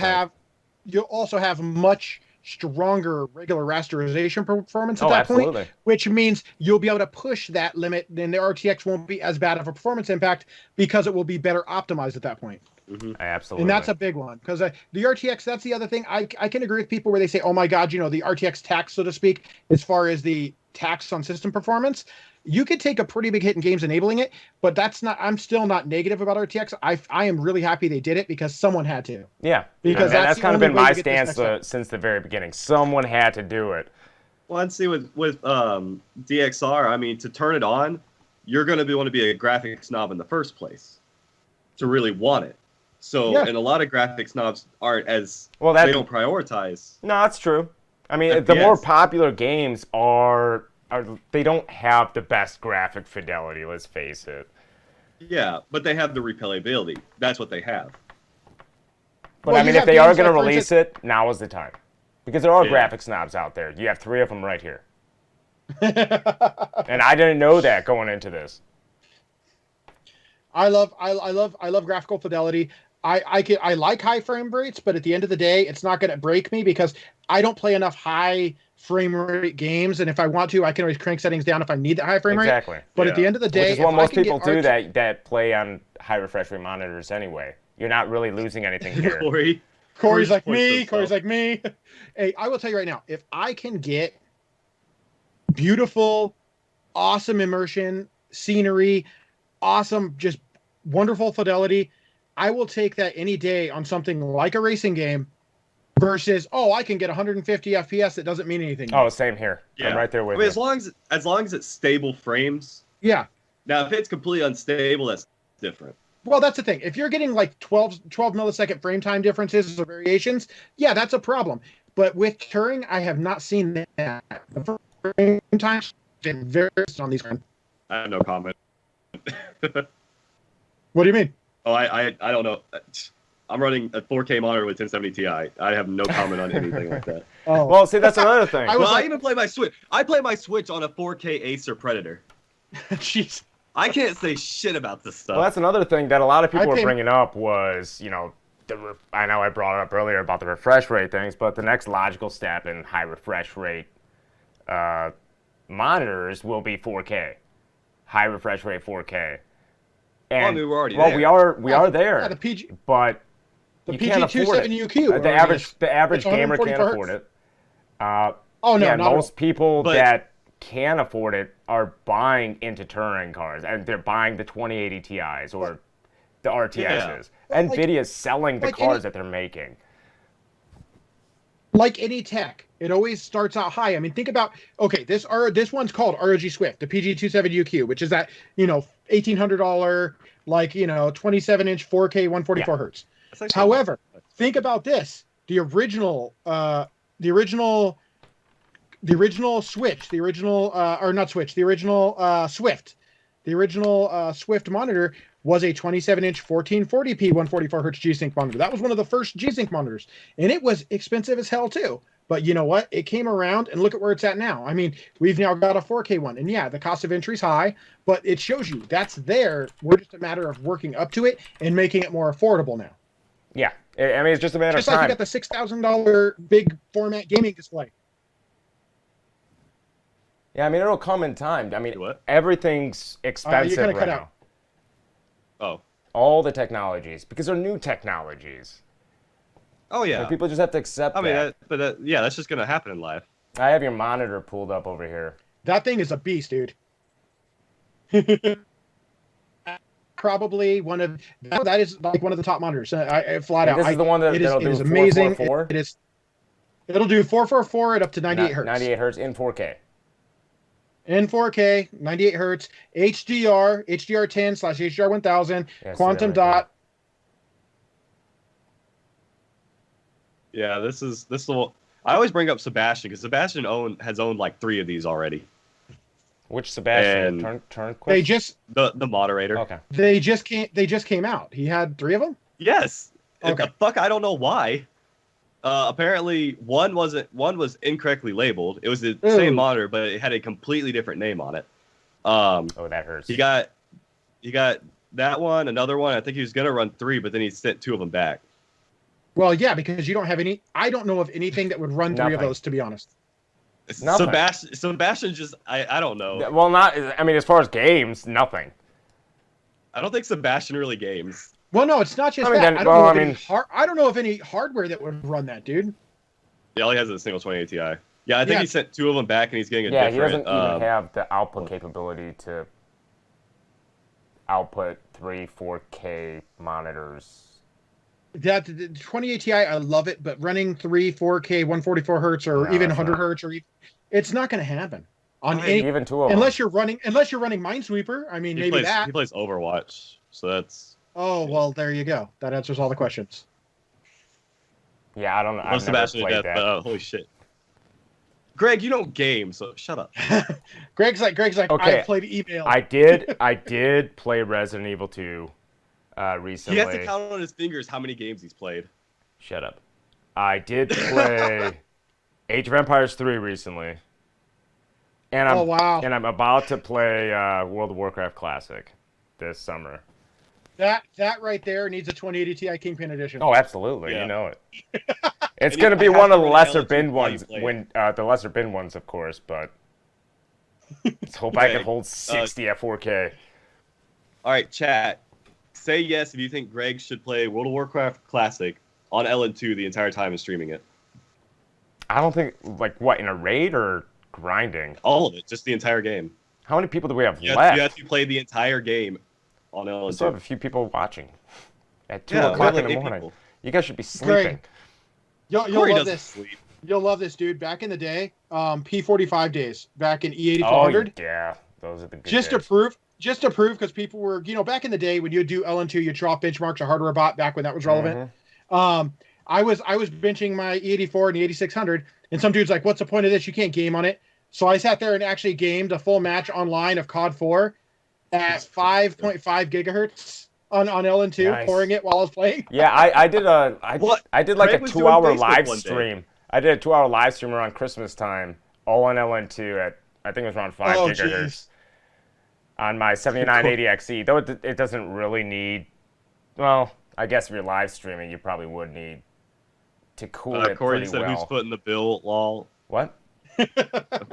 have much stronger regular rasterization performance at that point, which means you'll be able to push that limit, and the RTX won't be as bad of a performance impact because it will be better optimized at that point. Mm-hmm. Absolutely. And that's a big one because the RTX, that's the other thing. I can agree with people where they say, oh my God, you know, the RTX tax, so to speak, as far as the tax on system performance. You could take a pretty big hit in games enabling it, but that's not. I'm still not negative about RTX. I am really happy they did it because someone had to. Yeah, because that's kind of been my stance since the very beginning. Someone had to do it. Well, and see with DXR, I mean, to turn it on, you're going to want to be a graphics snob in the first place to really want it. So, and a lot of graphics snobs aren't as they don't prioritize. No, that's true. I mean, the more popular games they don't have the best graphic fidelity, let's face it. Yeah, but they have the replayability. That's what they have. But I mean, if they are going to release it, now is the time. Because there are graphic snobs out there. You have 3 of them right here. And I didn't know that going into this. I love graphical fidelity. I like high frame rates, but at the end of the day, it's not going to break me because I don't play enough high frame rate games, and if I want to, I can always crank settings down if I need that high frame rate. Exactly. But at the end of the day, which is what most people do that play on high refresh rate monitors anyway. You're not really losing anything here. Corey's like me. Corey's like me. Hey, I will tell you right now, if I can get beautiful, awesome immersion, scenery, awesome, just wonderful fidelity, I will take that any day on something like a racing game versus, I can get 150 FPS. That doesn't mean anything. Oh, same here. Yeah. I'm right there with you. As long as it's stable frames. Yeah. Now, if it's completely unstable, that's different. Well, that's the thing. If you're getting like 12 millisecond frame time differences or variations, yeah, that's a problem. But with Turing, I have not seen that. The frame time has been very on these. I have no comment. What do you mean? Oh, I don't know. I'm running a 4K monitor with 1070 Ti. I have no comment on anything like that. Oh. Well, see, that's another thing. I even play my Switch. I play my Switch on a 4K Acer Predator. Jeez. I can't say shit about this stuff. Well, that's another thing that a lot of people were bringing up was, you know, I know I brought it up earlier about the refresh rate things, but the next logical step in high refresh rate monitors will be 4K. High refresh rate 4K. And, I mean, we're already there. we are there. Yeah, the PG, but the you can't afford it. UQ. The average gamer can't afford it. Most people that can afford it are buying into Turing cards, and they're buying the 2080 Ti's or the RTXs. Yeah. NVIDIA's selling the cards that they're making. Like any tech, it always starts out high. I mean, think about, this one's called ROG Swift, the PG27UQ, which is that, $1,800, 27-inch 4K 144 hertz. However, think about this. The original Swift, The original Swift monitor was a 27-inch 1440p 144 hertz G-Sync monitor. That was one of the first G-Sync monitors, and it was expensive as hell too. But you know what? It came around, and look at where it's at now. I mean, we've now got a 4K one, and yeah, the cost of entry is high, but it shows you that's there. We're just a matter of working up to it and making it more affordable now. Yeah, I mean, it's just a matter of time. Just like you got the $6,000 big format gaming display. Yeah, I mean, it'll come in time. I mean, what? Everything's expensive right now. Out. Oh. All the technologies, because they're new technologies. Oh, yeah. Like, people just have to accept that. Yeah, that's just going to happen in life. I have your monitor pulled up over here. That thing is a beast, dude. Probably one of that is like one of the top monitors. I flat out. This is the one that'll do 444? It is. It'll do 444 at up to 98 hertz. 98 hertz in 4K. In 4K, 98 hertz, HDR, HDR10/HDR1000, quantum dot. Yeah, this is the one. I always bring up Sebastian because Sebastian has owned like 3 of these already. Which Sebastian? Turnquist? They just the moderator. Okay. They just came out. He had 3 of them. Yes. Okay. I don't know why. Apparently, one was incorrectly labeled. It was the same monitor, but it had a completely different name on it. That hurts. He got that one, another one. I think he was gonna run 3, but then he sent 2 of them back. Well, yeah, because you don't have any. I don't know of anything that would run 3 of those, to be honest. Sebastian just I don't know. Well, I mean, as far as games, nothing. I don't think Sebastian really games. Well, no, it's not just that. I don't know of any hardware that would run that, dude. Yeah, all he has is a single 28 Ti. Yeah, I think he sent 2 of them back, and he's getting a different. Yeah, he doesn't even have the output capability to output 3 4K monitors. That the 28 Ti, I love it, but running 3 4K 144 hertz or even 100 hertz it's not going to happen on even 2 of them. unless you're running Minesweeper. I mean, he plays Overwatch, so that's. Oh well, there you go. That answers all the questions. Yeah, I don't know. I've never played that. Holy shit. Greg, you don't game, so shut up. Greg's like, okay, I played email. I did play Resident Evil 2 recently. He has to count on his fingers how many games he's played. Shut up. I did play Age of Empires 3 recently. And I'm about to play World of Warcraft Classic this summer. That right there needs a 2080 Ti Kingpin edition. Oh, absolutely. Yeah. You know it. It's going to be one of the lesser bin ones, the lesser bin ones, of course, but let's hope I can hold 60 at 4K. All right, chat. Say yes if you think Greg should play World of Warcraft Classic on LN2 the entire time and streaming it. I don't think, in a raid or grinding? All of it, just the entire game. How many people do we have left? You have to play the entire game on LN2. We still have a few people watching at 2 o'clock in the morning. People. You guys should be sleeping. Greg, you'll love this. Sleep. You'll love this, dude. Back in the day, P45 days, back in E8400. Oh, yeah. Those are the good days. Just to prove, because people were, back in the day when you would do LN2, you'd draw benchmarks, a hardware bot back when that was relevant. Mm-hmm. I was benching my E84 and the 8600, and some dude's like, what's the point of this? You can't game on it. So I sat there and actually gamed a full match online of COD 4 at 5.5 gigahertz on LN2, pouring it while I was playing. Yeah, I did a 2-hour live stream. I did a 2-hour live stream around Christmas time, all on LN2 at, I think it was around 5 gigahertz. Geez. On my 7980XE, though it doesn't really need, well, I guess if you're live streaming, you probably would need to cool it Corey pretty said well. Who's putting the bill, lol. What?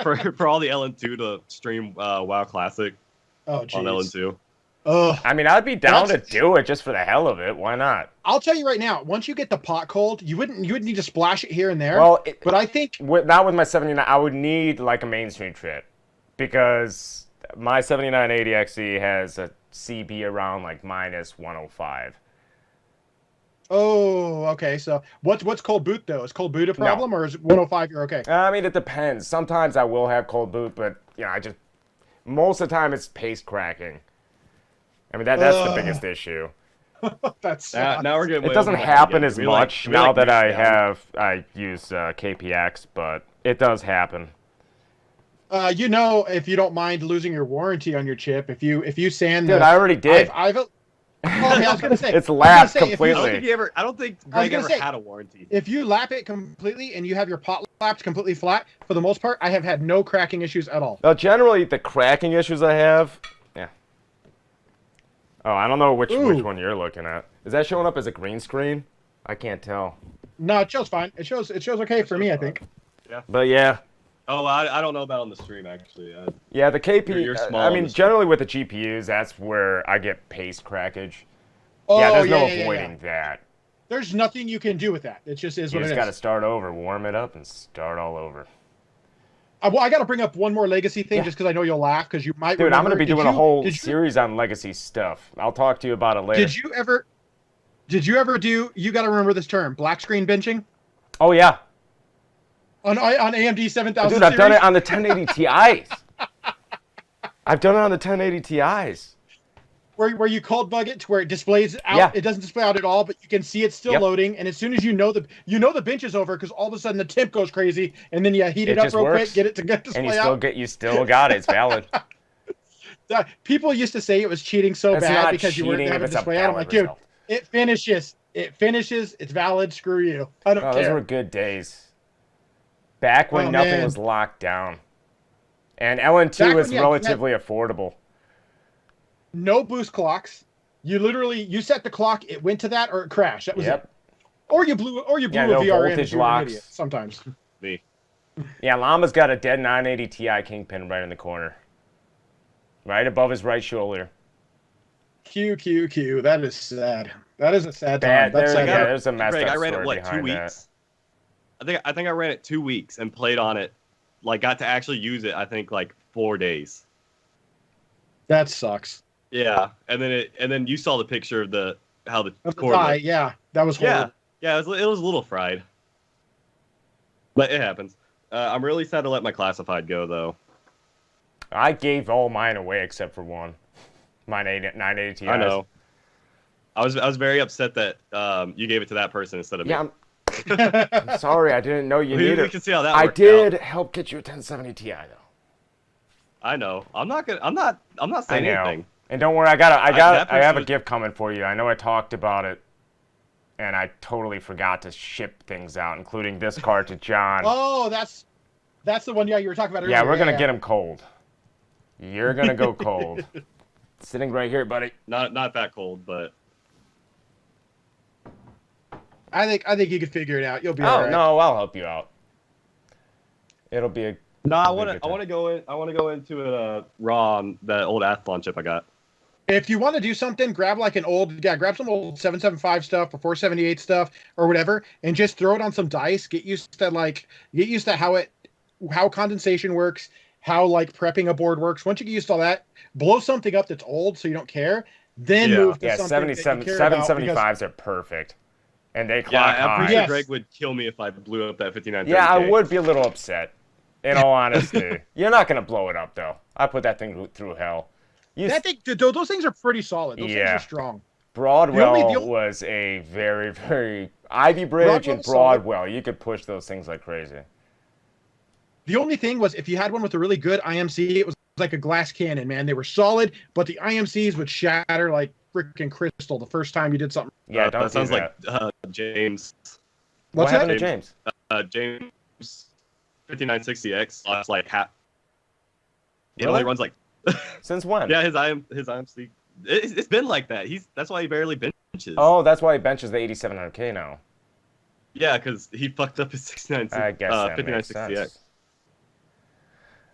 for all the LN2 to stream WoW Classic on LN2. I mean, I'd be down to do it just for the hell of it. Why not? I'll tell you right now, once you get the pot cold, you wouldn't need to splash it here and there. Well, but I think... Not with my 79, I would need like a mainstream trip, because my 7980XE has a CB around like minus 105. Oh, okay. So what's cold boot though? Is cold boot a problem, or is 105 you're okay? I mean, it depends. Sometimes I will have cold boot, but most of the time it's pace cracking. I mean, that's the biggest issue. That's now we're getting. It doesn't happen as much now that I use KPX, but it does happen. If you don't mind losing your warranty on your chip, if you sand Dude, I already did. I was gonna say it's lapped completely. I don't think Greg ever had a warranty. If you lap it completely and you have your pot lapped completely flat, for the most part, I have had no cracking issues at all. Well, generally the cracking issues I have, yeah. Oh, I don't know which one you're looking at. Is that showing up as a green screen? I can't tell. No, it shows fine. It shows okay for me, I think. Yeah. But yeah. Oh, I don't know about on the stream actually. Yeah, the KP. You're small I mean, generally with the GPUs, that's where I get paste crackage. Oh, yeah, there's no avoiding that. There's nothing you can do with that. It just is what it is. You just got to start over, warm it up, and start all over. Well, I got to bring up one more legacy thing just because I know you'll laugh because you might. Dude, I'm going to be doing a whole series on legacy stuff. I'll talk to you about it later. Did you ever do? You got to remember this term: black screen benching. Oh yeah. On AMD 7000. Dude, I've done it on the 1080 Ti's. I've done it on the 1080 Ti's. Where you cold bug it to where it displays out. Yeah. It doesn't display out at all, but you can see it's still loading. And as soon as you know the bench is over, because all of a sudden the temp goes crazy, and then you heat it up real quick, get it to display out. And you still got it. It's valid. People used to say it was cheating so bad because you weren't having to display out. I'm like, dude, it finishes. It's valid. Screw you. I don't care. Those were good days. Back when nothing was locked down. And LN2 was relatively affordable. No boost clocks. You set the clock, it went to that, or it crashed. That was it. Or you blew a VRM if you were an idiot, sometimes. Me. Yeah, Llama's got a dead 980 Ti Kingpin right in the corner. Right above his right shoulder. Q. That is sad. That is a sad time. There's a messed up I ran story it, 2 behind weeks? I think I ran it 2 weeks and played on it. Like, got to actually use it, I think, like 4 days. That sucks. Yeah, and then you saw the picture of how the cord looked. Yeah, that was horrible. Yeah, it was a little fried, but it happens. I'm really sad to let my classified go though. I gave all mine away except for one. Mine 980 Ti. I know. I was very upset that you gave it to that person instead of me. I'm sorry, I didn't know you needed it. We can see how that I worked did help get you a 1070 Ti though. I know. I'm not saying anything. And don't worry, I have a gift coming for you. I know I talked about it, and I totally forgot to ship things out, including this card to John. Oh, that's the one. Yeah, you were talking about earlier. Yeah, we're gonna get him cold. You're gonna go cold. Sitting right here, buddy. Not that cold, but I think you could figure it out. You'll be all right. Oh no, I'll help you out. It'll be a. No, I want to go into it raw on that old Athlon chip I got. If you want to do something, grab grab some old 775 stuff or 478 stuff or whatever, and just throw it on some dice. Get used to how condensation works, how like prepping a board works. Once you get used to all that, blow something up that's old so you don't care. Then move to something 775s are perfect, and they clock high. I'm pretty sure Greg would kill me if I blew up that 5930K. Yeah, I would be a little upset. In all honesty, you're not gonna blow it up though. I put that thing through hell. Those things are pretty solid. Those things are strong. Broadwell was a very, very Ivy Bridge and Broadwell. You could push those things like crazy. The only thing was if you had one with a really good IMC, it was like a glass cannon, man. They were solid, but the IMCs would shatter like freaking crystal the first time you did something. Yeah, that sounds like James. What happened to James? James 5960X like hat. It Really? only runs like. Since when? Yeah, his IMC. It's been like that. That's why he barely benches. Oh, that's why he benches the 8700K now. Yeah, because he fucked up his 5960X.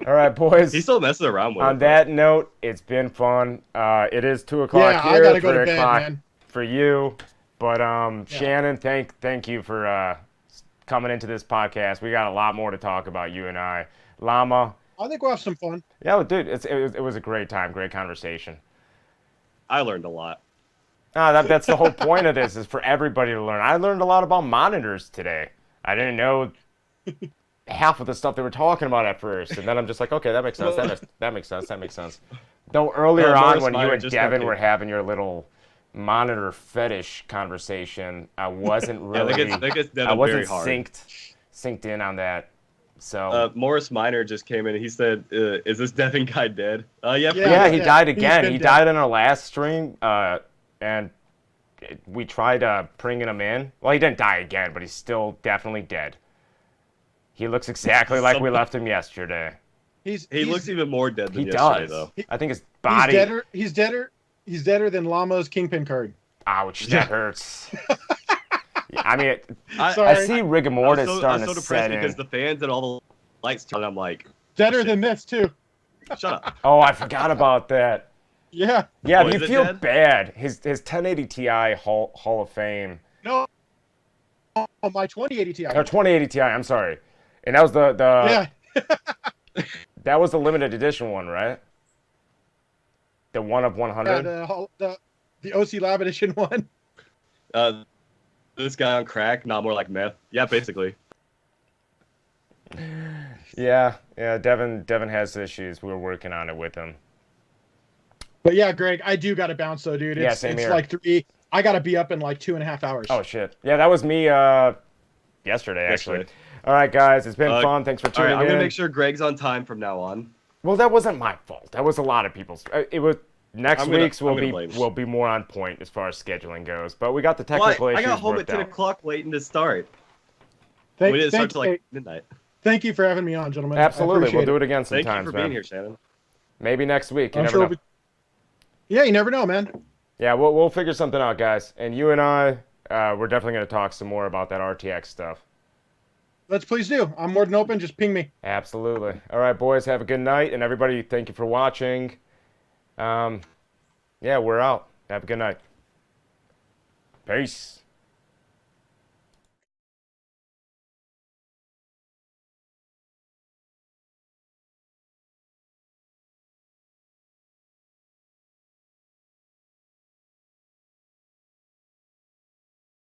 All right, boys. He still messes around with it. On that note, it's been fun. It is 2 o'clock here. I gotta go to 3 bed, o'clock man. for you. But Shannon, thank you for coming into this podcast. We got a lot more to talk about, you and I. Llama. I think we'll have some fun. Yeah, dude, it was a great time, great conversation. I learned a lot. That's the whole point of this, is for everybody to learn. I learned a lot about monitors today. I didn't know half of the stuff they were talking about at first, and then I'm just like, okay, that makes sense. That makes sense. Though earlier on, when you and Devin were having your little monitor fetish conversation, I wasn't really, that gets I wasn't very hard. synced in on that. So Morris Minor just came in and he said, "Is this Devin guy dead?" Yeah, he died again. He died in our last stream, and we tried bringing him in. Well, he didn't die again, but he's still definitely dead. He looks exactly like we left him yesterday. He looks even more dead than yesterday, though. I think his body. He's deader than Llama's Kingpin card. Ouch, that hurts. I mean, I see rigor mortis starting to set in. I'm so depressed because the fans and all the lights turned. I'm like, deader than this too. Shut up. Oh, I forgot about that. Yeah. Yeah, you feel bad. His 1080 Ti Hall of Fame. No. Oh, my 2080 Ti. Or 2080 Ti. I'm sorry, and that was the Yeah. That was the limited edition one, right? The 1 of 100. Yeah, the OC Lab edition one. This guy on crack, not more like meth. Yeah, basically. Yeah. Devin has issues. We were working on it with him. But yeah, Greg, I do got to bounce though, dude. It's same here. like 3. I got to be up in like 2.5 hours. Oh shit. Yeah, that was me yesterday actually. All right, guys, it's been fun. Thanks for tuning in. I'm gonna make sure Greg's on time from now on. Well, that wasn't my fault. That was a lot of people's. It was next week's will be more on point as far as scheduling goes. But we got the technical issues. I got home at 10 o'clock waiting to start. We didn't start till like midnight. Thank you for having me on, gentlemen. Absolutely, we'll do it again sometime. Thank you for being here, Shannon. Maybe next week. You never know. Yeah, you never know, man. Yeah, we'll figure something out, guys. And you and I, we're definitely going to talk some more about that RTX stuff. Let's please do. I'm more than open. Just ping me. Absolutely. All right, boys, have a good night. And everybody, thank you for watching. Yeah, we're out. Have a good night. Peace.